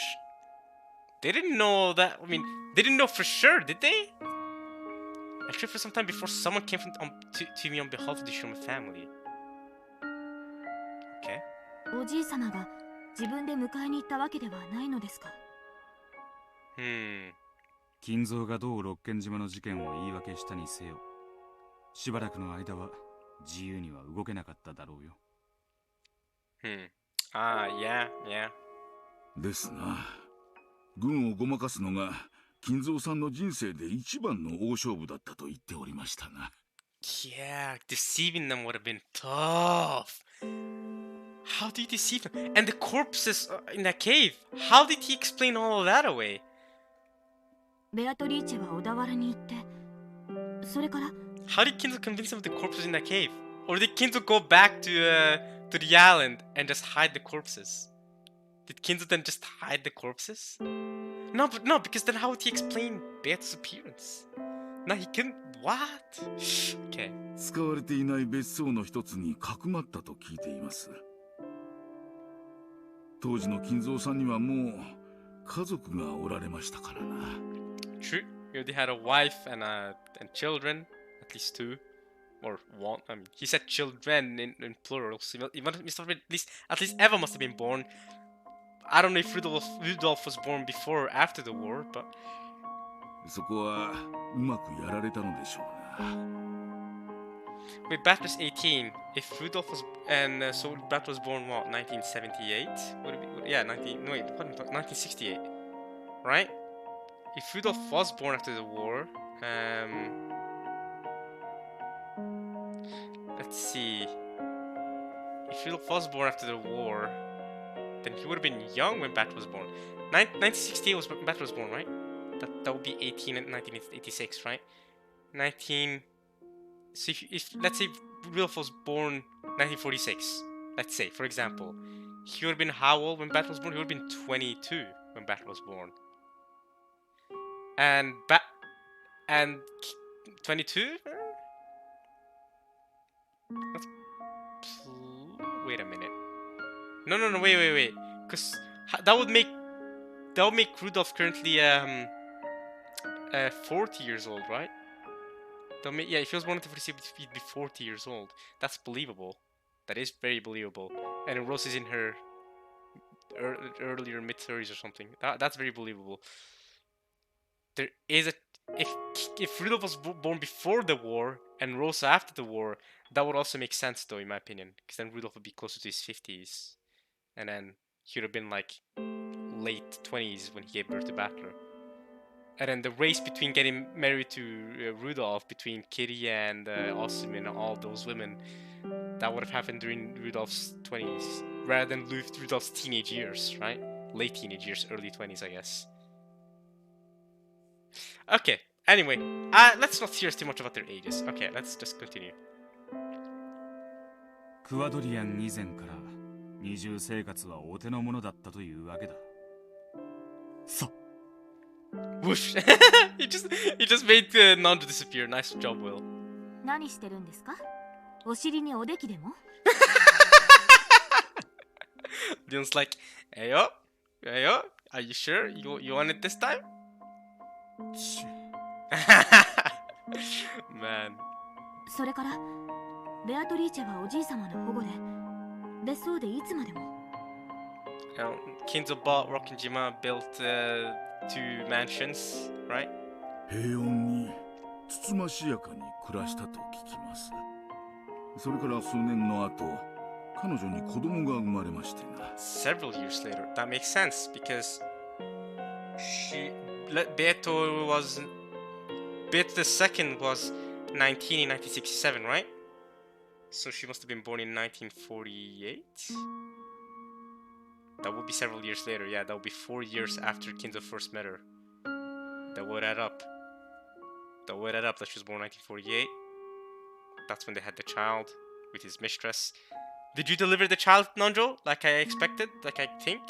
They didn't know that. I mean, they didn't know for sure, did they? Actually, for some time before someone came to me on behalf of the Shuma family. Okay. おじい様が自分で迎えに行ったわけではないのですか？ 金蔵がどう六軒島の事件を言い訳したにせよ、しばらくの間は自由には動けなかっただろうよ。Yeah. ですな。軍をごまかすのが金蔵さんの人生で一番の大勝負だったと言っておりましたが。Yeah, deceiving them would have been tough. How do you deceive them? And the corpses in that cave. How did he explain all of that away? ベアトリーチェは小田原に行って、それから How did Kinzo convince him of the corpses in that cave? Or did Kinzo go back to the island and just hide the corpses? Did Kinzo then just hide the corpses? No, because then how would he explain Beat's appearance? No, he couldn't. What? Okay. 使われていない別荘の一つにかくまったと聞いています。当時の金蔵さんにはもう家族がおられましたからな。True. He already had a wife and children, at least two, or one. I mean, he said children in plural. So he must have been at least Eva must have been born. I don't know if Rudolph was born before or after the war, but そこはうまくやられたのでしょうな。wait, Bat was 18. If Rudolph was so Bat was born what 1978? Would it be? Yeah, 1968, right? If Rudolph was born after the war, let's see. If Rudolph was born after the war, then he would have been young when Bat was born. 1968 was when Bat was born, right? That would be 18 in 1986, right? 19. So if let's say Rudolph was born 1946, let's say, for example, he would have been how old when Bat was born? He would have been 22 when Bat was born. And 22? Wait a minute. No, wait. Because that would make Rudolph currently 40 years old, right? Yeah, if he was born in 1946, he'd be 40 years old. That's believable. That is very believable. And Rose is in her earlier mid-30s or something. That's very believable. There is if Rudolph was born before the war and Rosa after the war, that would also make sense though, in my opinion, because then Rudolph would be closer to his 50s, and then he would have been like late 20s when he gave birth to Battler. And then the race between getting married to Rudolph, between Kitty and Ossim and all those women, that would have happened during Rudolph's 20s, rather than Rudolph's teenage years, right? Late teenage years, early 20s, I guess. Okay, anyway, let's not hear too much about their ages. Okay, let's just continue. クワドリアン以前から二重生活はお手の物だったというわけだ。さ Whoosh! he just made Nando disappear. Nice job, Will. 何してるんですか？お尻におできでも？ Dion's like, hey yo, are you sure you want it this time? Man. それからベアトリーチェはおじい様の保護で別荘でいつまでも。Kinzo bought Rokkenjima, built 2 mansions, right? 平穏につつましやかに暮らしたと聞きます。それから数年の後、彼女に子供が生まれましてな。Several years later. That makes sense because Beto the second was 19 in 1967, right? So she must have been born in 1948? That would be several years later. Yeah, that would be 4 years after Kinzo first met her. That would add up. That she was born in 1948. That's when they had the child with his mistress. Did you deliver the child, Nanjo? Like I expected? Like I think?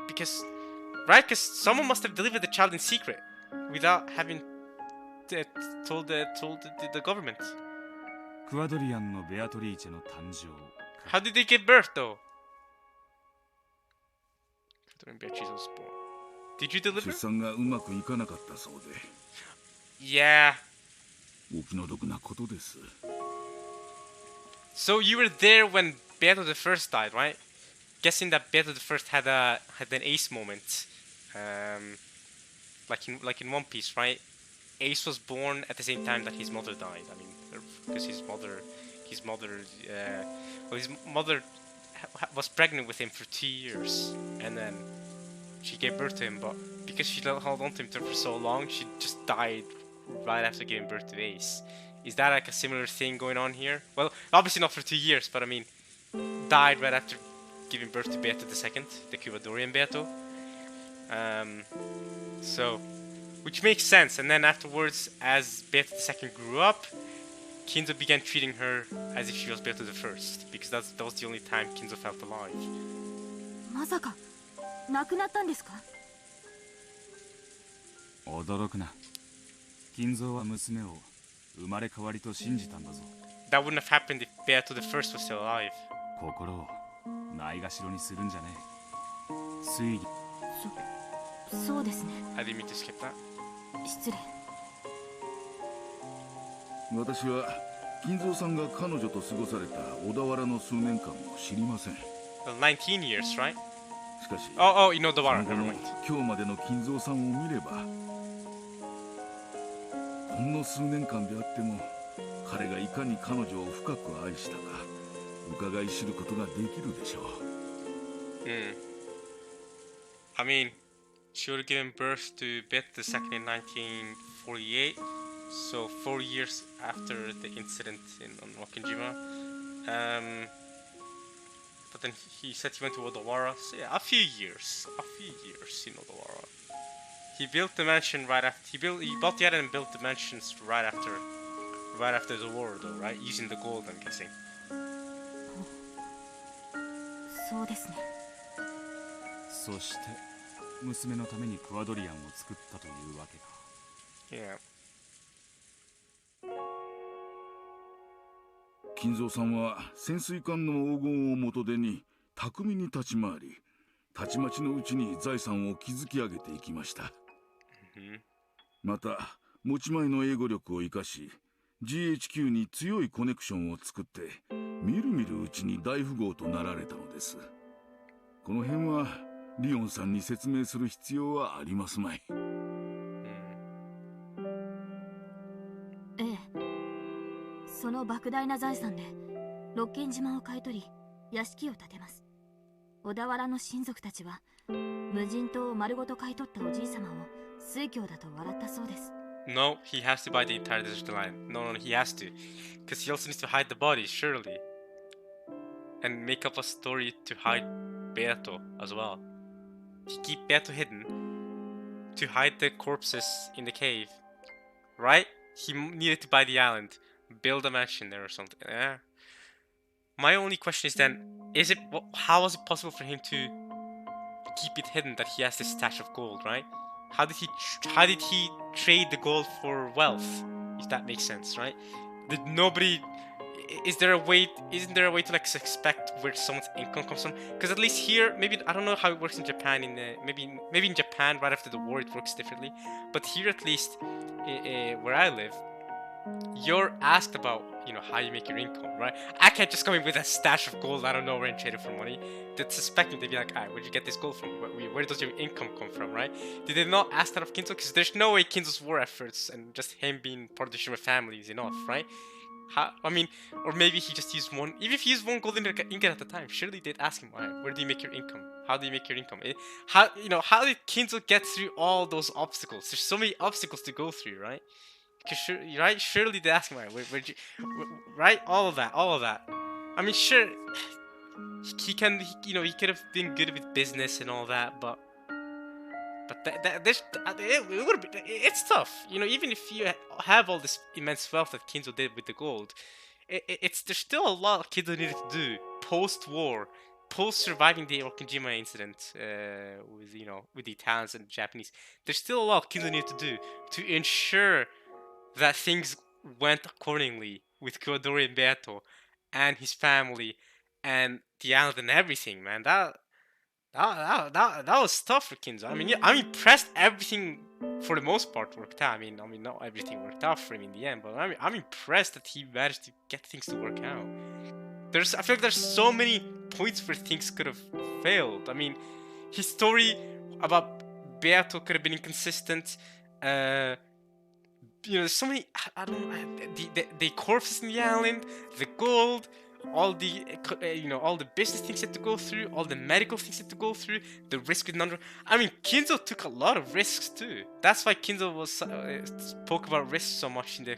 Because someone must have delivered the child in secret without having told the government. クワドリアンのベアトリーチェの誕生。How did they give birth, though? Beatrice was born. Did you deliver? 出産がうまくいかなかったそうで。Yeah. お気の毒なことです。 So you were there when Beato the First died, right? Guessing that Beato the First had an Ace moment, like in One Piece, right? Ace was born at the same time that his mother died. I mean, because his mother, his mother was pregnant with him for 2 years, and then she gave birth to him. But because she held on to him for so long, she just died right after giving birth to Ace. Is that like a similar thing going on here? Well, obviously not for 2 years, but I mean, died right after giving birth to Beato II, the Cubadorian Beato. So, which makes sense. And then afterwards, as Beato II grew up, Kinzo began treating her as if she was Beato I, because that was the only time Kinzo felt alive. まさか亡くなったんですか？驚くな。金蔵は娘を生まれ変わりと信じたんだぞ。That wouldn't have happened if Beato I was still alive. 心をないがしろにするんじゃねえ。推理。そうですね。 I didn't mean to skip that. 失礼。私は金蔵さんが彼女と過ごされた小田原の数年間を知りません。 Well, 19 years, right? しかし、 Oh, you know the そ bar. の後 Never の mind. 今日までの金蔵さんを見れば、ほんの数年間であっても彼がいかに彼女を深く愛したか伺い知ることができるでしょう。I mean, she would have given birth to Beato II in 1948, so 4 years after the incident on Wakinjima. But then he said he went to Odawara, so yeah, a few years in Odawara. He built the mansion right after he bought the island and built the mansions right after the war, though, right? Using the gold, I'm guessing. そうですね。そして娘のためにクワドリアンを作ったというわけか。Yeah. 金蔵さんは潜水艦の黄金を元手に巧みに立ち回り、たちまちのうちに財産を築き上げていきました。また持ち前の英語力を生かし GHQ に強いコネクションを作ってみるみるうちに大富豪となられたのです。この辺はリオンさんに説明する必要はありますまい。ええ。その莫大な財産で六軒島を買い取り屋敷を建てます。小田原の親族たちは無人島を丸ごと買い取ったおじい様を水郷だと笑ったそうです。No, he has to buy the entire desert line. No, he has to. Because he also needs to hide the bodies, surely. And make up a story to hide Beato as well. To keep Beato hidden. To hide the corpses in the cave. Right? He needed to buy the island. Build a mansion there or something. Yeah. My only question is then, how was it possible for him to keep it hidden that he has this stash of gold, right? How did he trade the gold for wealth? If that makes sense, right? Isn't there a way to like expect where someone's income comes from? Because at least here, maybe I don't know how it works in Japan. Maybe in Japan right after the war it works differently. But here at least, where I live, you're asked about how you make your income, right? I can't just come in with a stash of gold out of nowhere and trade it for money. They'd suspect me. They'd be like, "Alright, where'd you get this gold from? Where does your income come from, right?" Did they not ask that of Kinzo? Because there's no way Kinzo's war efforts and just him being part of the Shima family is enough, right? Or maybe he just used one. Even if he used one golden ingot at the time, surely they'd ask him, "Alright, where do you make your income? How do you make your income? How did Kinzo get through all those obstacles? There's so many obstacles to go through, right?" Right? Surely they ask him, where'd you, right? All of that. I mean, sure, he could have been good with business and all that, but it's tough. Even if you have all this immense wealth that Kinzo did with the gold, there's still a lot Kinzo needed to do post-war, post-surviving the Okajima incident with the Italians and the Japanese. There's still a lot Kinzo needed to do to ensure that things went accordingly with Kuwadori and Beato and his family and the island and everything, man. That was tough for Kinzo. I mean, I'm impressed everything for the most part worked out. I mean, not everything worked out for him in the end, but I'm impressed that he managed to get things to work out. I feel like there's so many points where things could have failed. I mean, his story about Beato could have been inconsistent. There's so many. I don't know. The corpses in the island, the gold, all the all the business things he had to go through, all the medical things he had to go through, the risk with non. I mean, Kinzo took a lot of risks too. That's why Kinzo was spoke about risks so much in the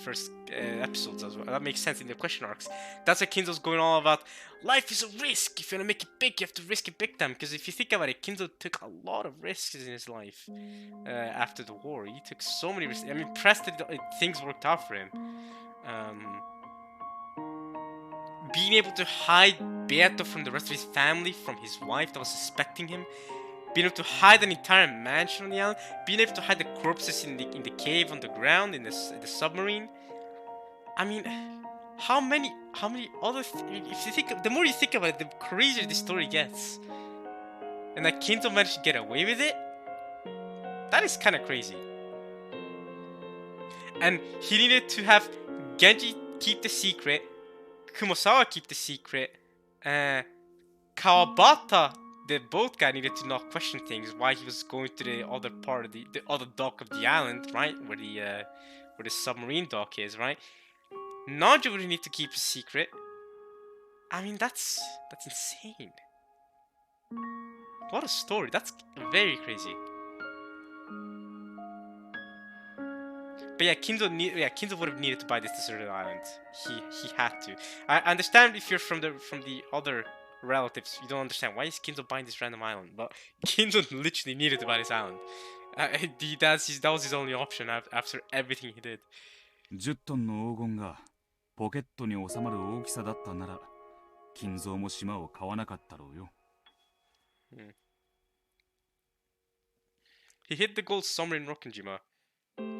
first episodes as well. That makes sense in the question arcs. That's why Kinzo's going all about life is a risk. If you want to make it big, you have to risk it big time. Because if you think about it, Kinzo took a lot of risks in his life after the war. He took so many risks. I'm impressed that things worked out for him. Being able to hide Beato from the rest of his family, from his wife that was suspecting him, being able to hide an entire mansion on the island, being able to hide the corpses in the cave on the ground in the submarine. I mean, how many other if you think, the more you think about it, the crazier the story gets. And that Kinzo managed to get away with it, that is kind of crazy. And he needed to have Genji keep the secret, Kumosawa keep the secret, Kawabata, the boat guy, needed to not question things, why he was going to the other part of the other dock of the island, right, where the submarine dock is, right? Najo would need to keep a secret. I mean, that's insane. What a story. That's very crazy. But yeah, Kinzo would have needed to buy this deserted island. He had to. I understand if you're from the other relatives, you don't understand why is Kinzo buying this random island. But Kinzo literally needed to buy this island. That was his only option after everything he did. 10トンの黄金がポケットに収まる大きさだったなら、金蔵も島を買わなかったろうよ。He hid the gold somewhere in Rokkenjima,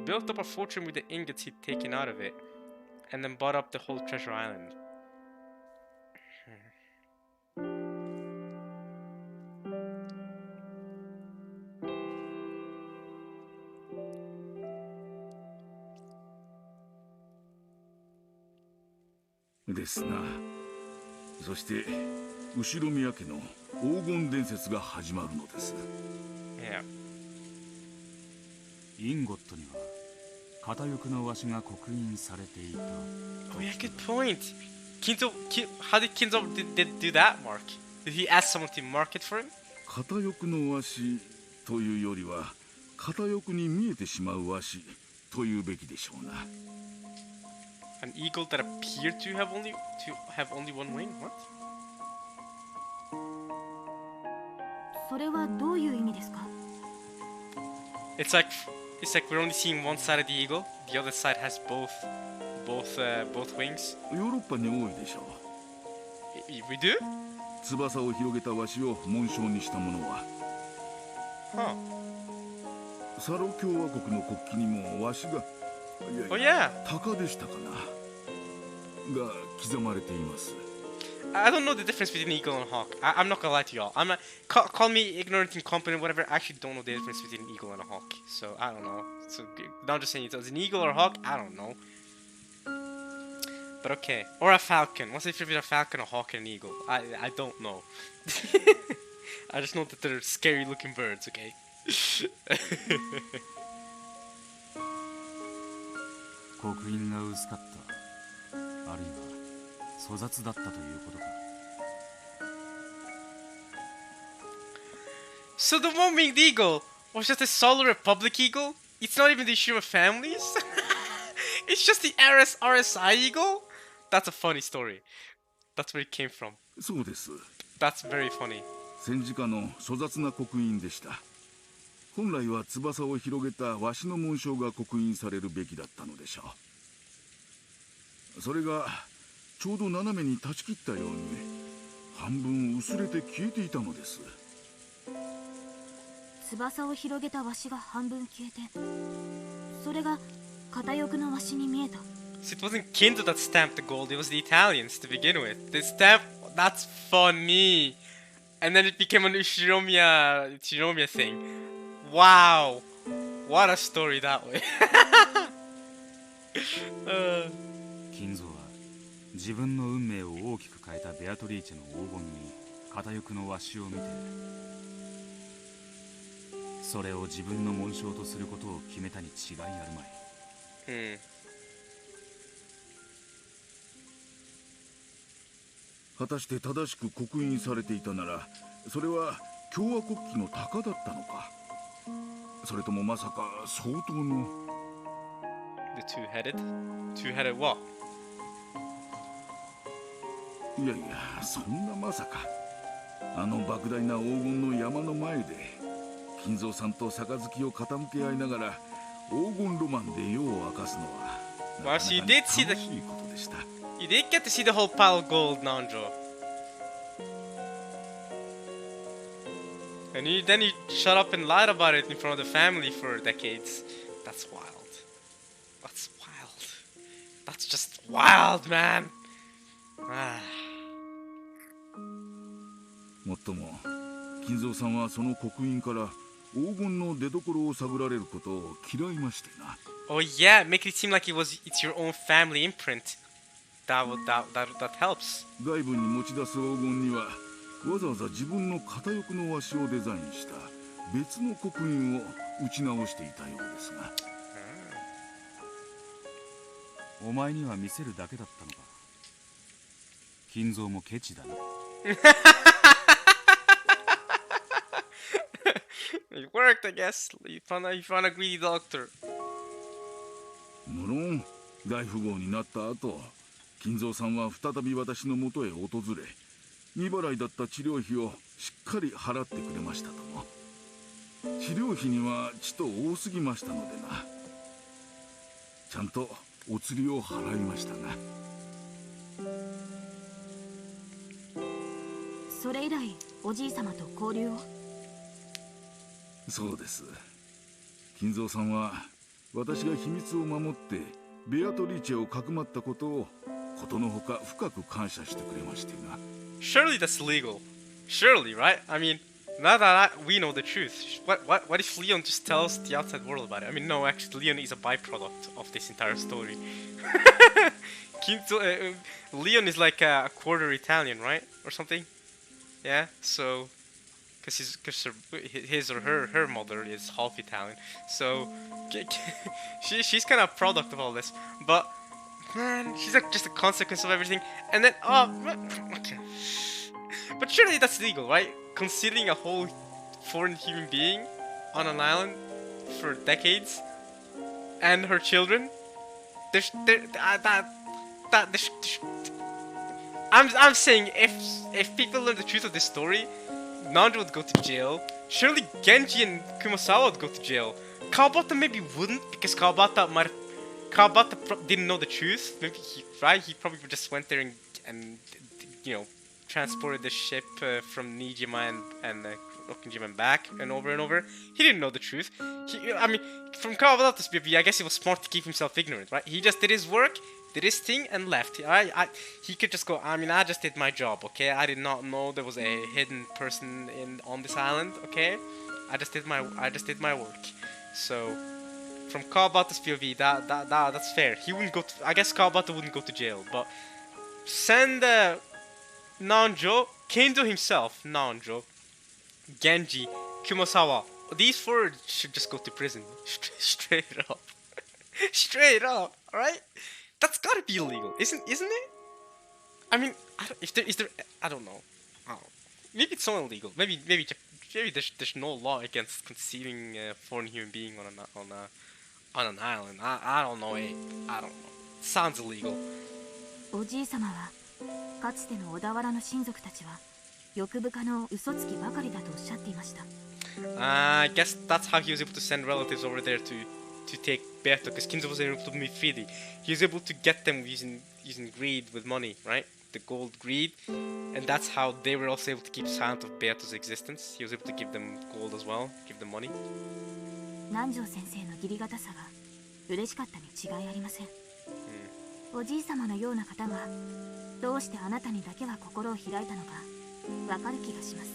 built up a fortune with the ingots he'd taken out of it, and then bought up the whole treasure island. Hmm. ですな。そして後宮家の黄金伝説が始まるのです。Yeah. インゴットには片翼のワシが刻印されていた。Oh yeah, good point. How did Kinzo did do that, Mark? Did he ask someone to mark it for him? 片翼のワシというよりは片翼に見えてしまうワシというべきでしょうな。An eagle that appeared to have only one wing? What? それはどういう意味ですか？ It's like we're only seeing one side of the eagle. The other side has both wings. ヨーロッパに多いでしょう。We do? 翼を広げたワシを紋章にしたものは。Huh. サロ共和国の国旗にもワシが。Oh yeah. 鷹でしたかな。が刻まれています。I don't know the difference between eagle and hawk. I'm not gonna lie to y'all. I'm not call me ignorant, incompetent, whatever. I actually don't know the difference between an eagle and a hawk. So I don't know. So not just saying it's an eagle or a hawk. I don't know. But okay, or a falcon. What's the difference between a falcon, a hawk, and an eagle? I don't know. I just know that they're scary looking birds. Okay. 刻印が薄かった、あるいは粗雑だったということか。So the one-winged eagle was just a Solar Republic eagle? It's not even the Ishima families? It's just the RSI eagle? That's a funny story. That's where it came from. そうです。That's very funny. 戦時下の粗雑な刻印でした。本来は翼を広げたワシの紋章が刻印されるべきだったのでしょう。それがちょうど斜めに断ち切ったように半分薄れて消えていたのです。翼を広げたワシが半分消えて、それが片翼のワシに見えた。So it wasn't Kinzo that stamped the gold, it was the Italians to begin with. The stamp, that's funny. And then it became an Ichinomiya thing. Wow. What a story that way. 金蔵は自分の運命を大きく変えたベアトリーチェの黄金に片翼のわしを見て、それを自分の紋章とすることを決めたに違いあるまい。果たして正しく刻印されていたなら、それは共和国旗の鷹だったのか、それともまさか相当の The two-headed? Two-headed what? いやいや、そんなまさか。あの莫大な黄金の山の前で金蔵さんと杯を傾け合いながら黄金ロマンで夜を明かすのはなかなかに楽しいことでした。 You did get to see the whole pile of gold, Nanjo. And then you shut up and lied about it in front of the family for decades. That's wild. That's wild. That's just wild, man. Ah. もっとも金蔵さんはその刻印から黄金の出所を探られることを嫌いましてな。 Oh yeah, make it seem like it's your own family imprint. That helps. 外部に持ち出す黄金にはわざわざ自分の片翼のわしをデザインした別の刻印を打ち直していたようですが。お前には見せるだけだったのか。金蔵もケチだな。It worked, I guess. You found a greedy doctor. 無論大富豪になった後、金蔵さんは再び私のもとへ訪れ、未払いだった治療費をしっかり払ってくれましたとも。治療費にはちと多すぎましたのでな。ちゃんとお釣りを払いましたが。それ以来おじい様と交流を。そうです。金蔵さんは私が秘密を守ってベアトリーチェをかくまったことをことのほか深く感謝してくれましてな。 Surely that's legal. Surely, right? I mean, now that we know the truth, what if Leon just tells the outside world about it? I mean, no, actually, Leon is a byproduct of this entire story. Leon is like a quarter Italian, right? Or something? Yeah, so... Because his or her mother is half Italian. So, she's kind of a product of all this. But, man, she's like just a consequence of everything. And then, okay. But surely that's legal, right? Concealing a whole foreign human being on an island for decades, and her children. I'm saying if people learn the truth of this story, Nanjo would go to jail. Surely Genji and Kumasawa would go to jail. Kawabata maybe wouldn't, because Kawabata didn't know the truth. Maybe he probably just went there and you know, transported the ship from Nijima and Okinjima back and over. He didn't know the truth. I mean, from Kawabata's POV, I guess he was smart to keep himself ignorant, right? He just did his work, did his thing, and left. He could just go, I mean, I just did my job, okay? I did not know there was a hidden person on this island, okay? I just did my work. So, from Kawabata's POV, that's fair. He wouldn't go to, I guess Kawabata wouldn't go to jail, but send Nanjo, Kendo himself, Nanjo, Genji, Kumasawa. These four should just go to prison. Straight up. Straight up, alright? That's gotta be illegal, isn't it? I mean, I don't know. Maybe it's so illegal. Maybe there's no law against concealing a foreign human being on an island. I don't know. I don't know. Sounds illegal. おじい様はかつての小田原の親族たちは欲深の嘘つきばかりだとおっしゃっていました。I guess that's how he was able to send relatives over there to take Beto, because Kinzo was able to meet freely. He was able to get them using greed with money, right? The gold greed, and that's how they were also able to keep silent of Beto's existence. He was able to give them gold as well, give them money. 南條先生の義理堅さが嬉しかったに違いありません。おじい様のような方がどうしてあなたにだけは心を開いたのかわかる気がします。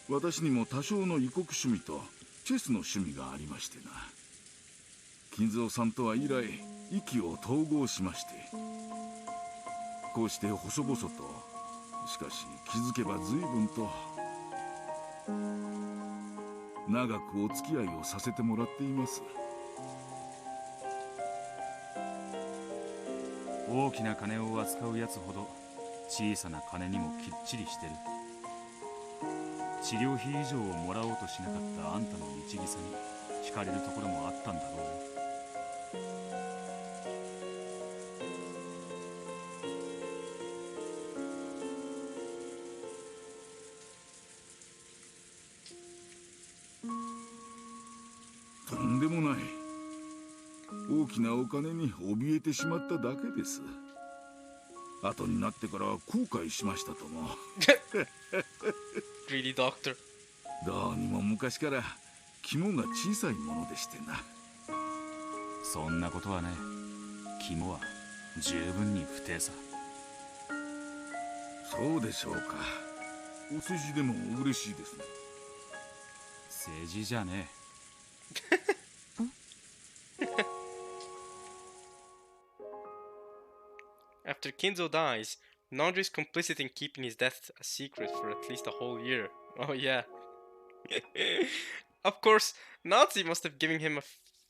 私にも多少の異国趣味とチェスの趣味がありましてな。金蔵さんとは以来意気を統合しまして、こうして細々と、しかし気づけば随分と長くお付き合いをさせてもらっています。大きな金を扱うやつほど小さな金にもきっちりしてる。治療費以上をもらおうとしなかったあんたの律儀さに惹かれるところもあったんだろうね。とんでもない。大きなお金に怯えてしまっただけです。後になってから後悔しましたとも。Really, doctor? どうにも昔から肝が小さいものでしてな。そんなことはね。肝は十分に不定さ。そうでしょうか。お世辞でも嬉しいですね。政治じゃねえ。After Kinzo dies, Nandro is complicit in keeping his death a secret for at least a whole year. Oh yeah. Of course, Nazi must have given him a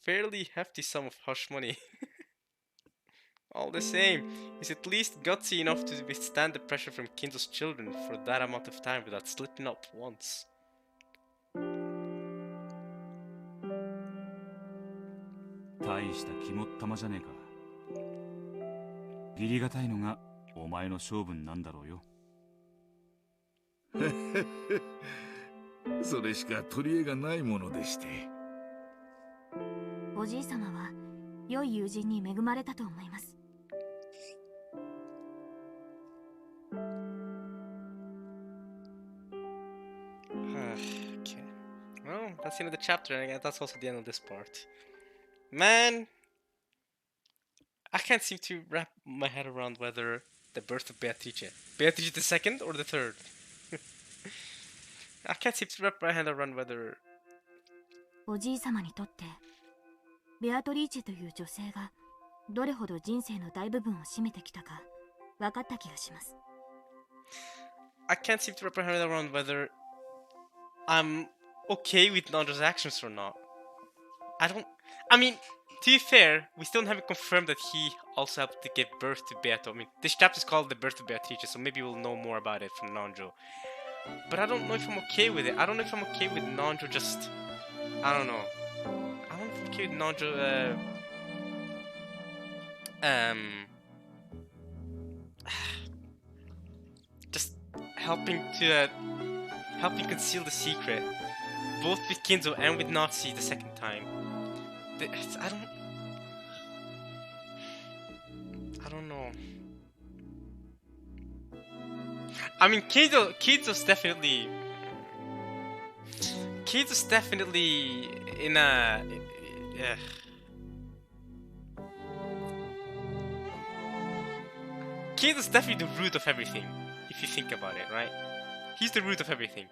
fairly hefty sum of hush money. All the same, he's at least gutsy enough to withstand the pressure from Kinzo's children for that amount of time without slipping up once. 大した肝っ玉じゃねえか。義理がたいのがお前の性分なんだろうよ。それしか取り柄がないものでして。おじい様は良い友人に恵まれたと思います。Okay. Well, that's the end of the chapter, and that's also the end of this part. Man, I can't seem to wrap my head around whether the birth of Beatrice the second or the third. I can't seem to wrap my head around whether. おじい様にとってベアトリーチェという女性がどれほど人生の大部分を占めてきたか分かった気がします。I can't seem to wrap my head around whether I'm okay with Nandra's actions or not. I mean, to be fair, we still haven't confirmed that he also helped to give birth to Beato. I mean, this chapter is called The Birth of Beatrice, so maybe we'll know more about it from Nandro. But I don't know if I'm okay with it. I don't know if I'm okay with Nandro just... I don't know. I don't know if I'm okay with Nandro, just helping conceal the secret, both with Kinzo and with Nazi the second time. I don't know. I mean, Kinzo's definitely in a. Kinzo's definitely the root of everything, if you think about it, right? He's the root of everything.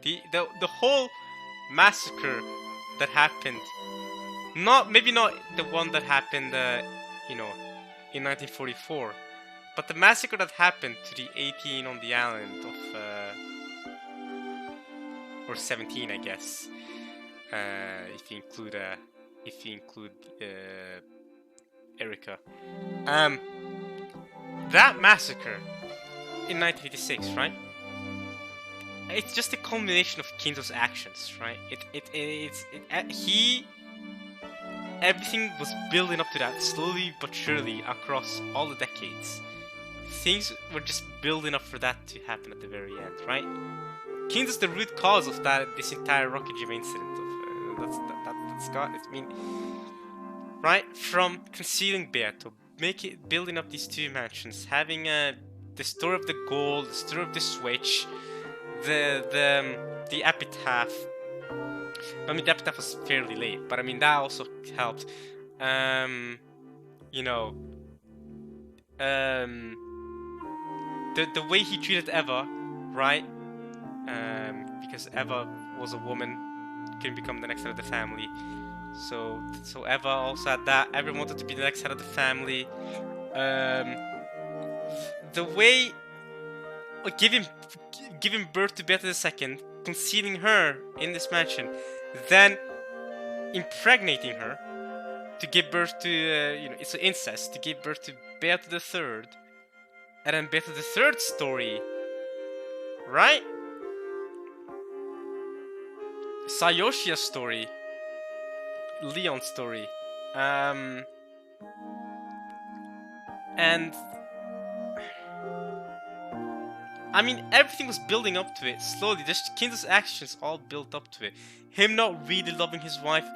The whole massacre that happened, maybe not the one that happened, in 1944, but the massacre that happened to the 18 on the island of, or 17, I guess, if you include Erica. That massacre in 1986, right? It's just a culmination of Kinzo's actions, right? Everything was building up to that slowly but surely across all the decades. Things were just building up for that to happen at the very end, right? Kinzo's the root cause of this entire Rocket Gym incident. That's got it. I mean, right from concealing Beato, building up these two mansions, having the story of the gold, the story of the switch, the epitaph. I mean, the epitaph was fairly late, but I mean that also helped. The way he treated Eva, right? Because Eva was a woman couldn't become the next head of the family. So Eva also had that. Everyone wanted to be the next head of the family. The way giving birth to Beata II, conceiving her in this mansion, then impregnating her to give birth to, it's an incest, to give birth to Beata III, and then Beata III's story, right? Sayoshia's story, Leon's story, and I mean, everything was building up to it slowly. Just Kinzo's actions all built up to it. Him not really loving his wife,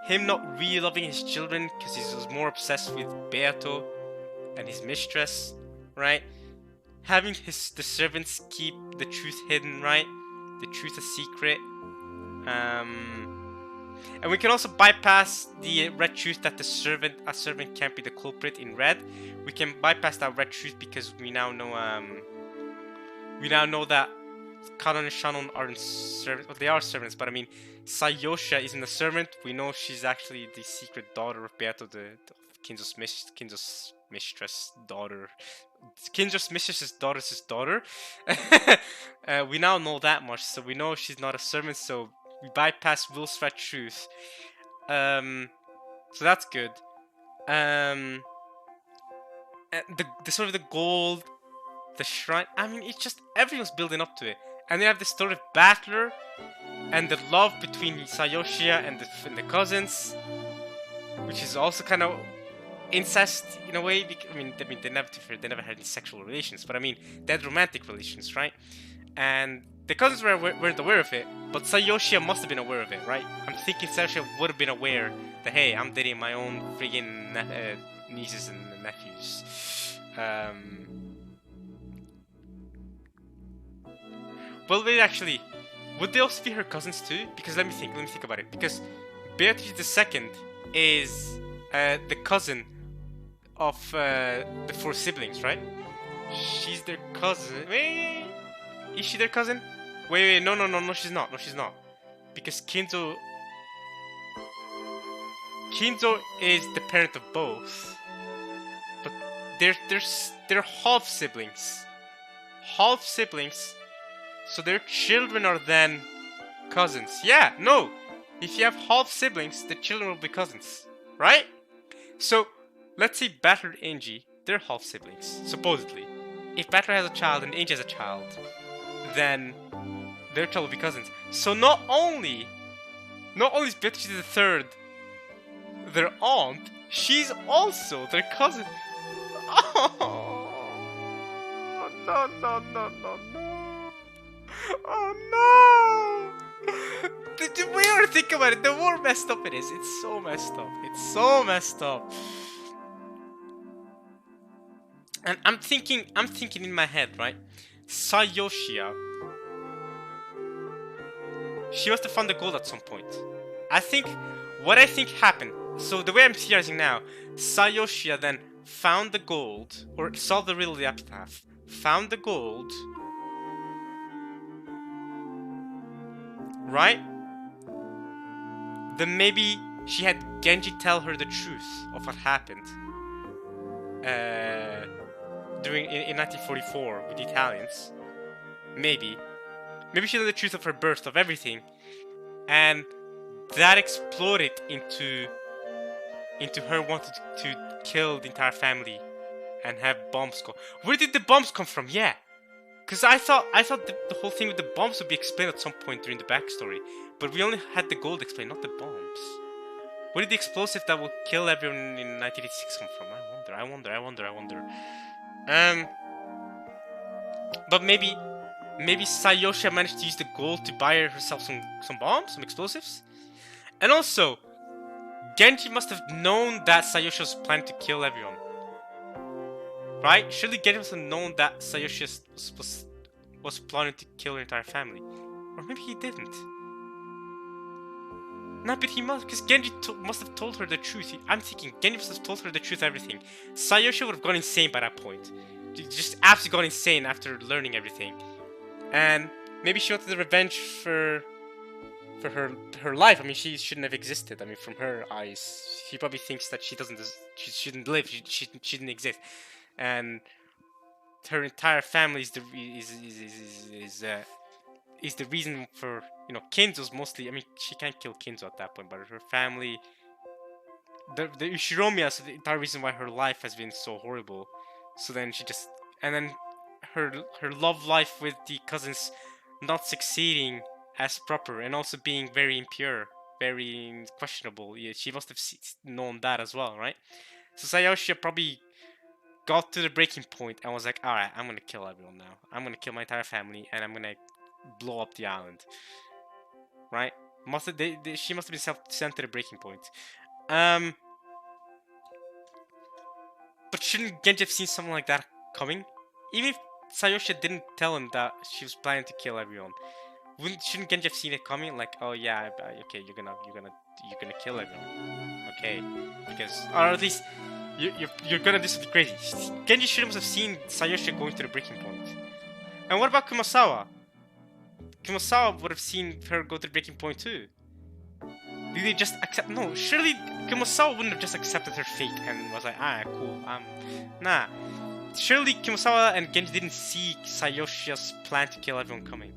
him not really loving his children because he was more obsessed with Beato and his mistress, right? Having the servants keep the truth hidden, right? The truth a secret. And we can also bypass the red truth that a servant can't be the culprit in red. We can bypass that red truth because we now know that Kanon and Shannon aren't servants. Well, they are servants, but I mean, Sayosha isn't a servant. We know she's actually the secret daughter of Beato, the Kinzo's mistress daughter. Kinzo's mistress's daughter's his daughter. We now know that much, so we know she's not a servant. So we bypass Will's red truth. So that's good. And the sort of the gold. The shrine, I mean, it's just everything's building up to it. And you have the story of Battler and the love between Sayoshia and the cousins, which is also kind of incest in a way. I mean, they never had any sexual relations, but I mean, they had romantic relations, right? And the cousins weren't aware of it, but Sayoshia must have been aware of it, right? I'm thinking Sayoshia would have been aware that, hey, I'm dating my own friggin' nieces and nephews. Well, wait, actually, would they also be her cousins too? Because let me think about it. Because Beatrice II is the cousin of the 4 siblings, right? She's their cousin. Wait, is she their cousin? Wait, no, she's not. No, she's not. Because Kinzo is the parent of both. But they're half siblings. Half siblings. So their children are then cousins. Yeah, no. If you have half siblings, the children will be cousins. Right? So, let's say Battler and Angie, they're half siblings, supposedly. If Battler has a child and Angie has a child, then their child will be cousins. So not only is Beatrice III their aunt, she's also their cousin. Oh, no. Oh no! The more I think about it, the more messed up it is. It's so messed up. And I'm thinking in my head, right? Sayoshia, she must have found the gold at some point. What I think happened. So the way I'm theorizing now, Sayoshia then found the gold, or solved the riddle of the epitaph, found the gold. Right? Then maybe she had Genji tell her the truth of what happened in 1944 with the Italians. Maybe she knew the truth of her birth, of everything, and that exploded into her wanting to kill the entire family and have bombs go. Where did the bombs come from? Yeah. Because I thought the whole thing with the bombs would be explained at some point during the backstory, but we only had the gold explained, not the bombs. Where did the explosive that will kill everyone in 1986 come from? I wonder. But maybe Sayosha managed to use the gold to buy herself some bombs, some explosives, and also Genji must have known that Sayosha was planning to kill everyone. Right? Surely Genji must have known that Sayoshi was planning to kill her entire family. Or maybe he didn't. No, but he must, because Genji must have told her the truth. I'm thinking Genji must have told her the truth, everything. Sayoshi would have gone insane by that point. Just absolutely gone insane after learning everything. And maybe she wanted the revenge for for her life. I mean, she shouldn't have existed. I mean, from her eyes, she probably thinks that she shouldn't live. She shouldn't exist, and her entire family is the reason for, you know, Kinzo's mostly. I mean, she can't kill Kinzo at that point, but her family, the Ushiromiya, is the entire reason why her life has been so horrible. So then she just, and then her love life with the cousins not succeeding as proper, and also being very impure, very questionable. Yeah, she must have known that as well, right? So Sayosha probably got to the breaking point and was like, all right, I'm gonna kill everyone now. I'm gonna kill my entire family, and I'm gonna blow up the island, right? She must have been sent to the breaking point. But shouldn't Genji have seen something like that coming? Even if Sayosha didn't tell him that she was planning to kill everyone, shouldn't Genji have seen it coming? Like, oh yeah, okay, you're gonna kill everyone, okay? Because, or at least you're gonna do something crazy. Genji should have seen Sayosha going to the breaking point. And what about Kumasawa? Kumasawa would have seen her go to the breaking point too. Did they just accept? No, surely Kumasawa wouldn't have just accepted her fate and was like, ah, cool, nah. Surely Kumasawa and Genji didn't see Sayoshi's plan to kill everyone coming.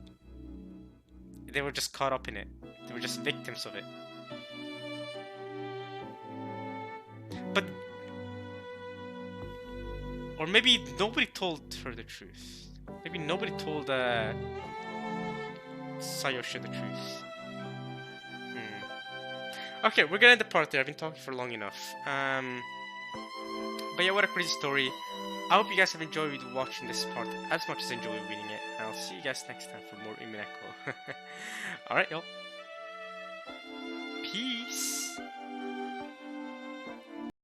They were just caught up in it. They were just victims of it. But, or maybe nobody told her the truth. Maybe nobody told Sayosha the truth. Okay, we're gonna end the part there. I've been talking for long enough. But yeah, what a crazy story. I hope you guys have enjoyed watching this part as much as I enjoyed reading it. And I'll see you guys next time for more Umineko. Alright, y'all.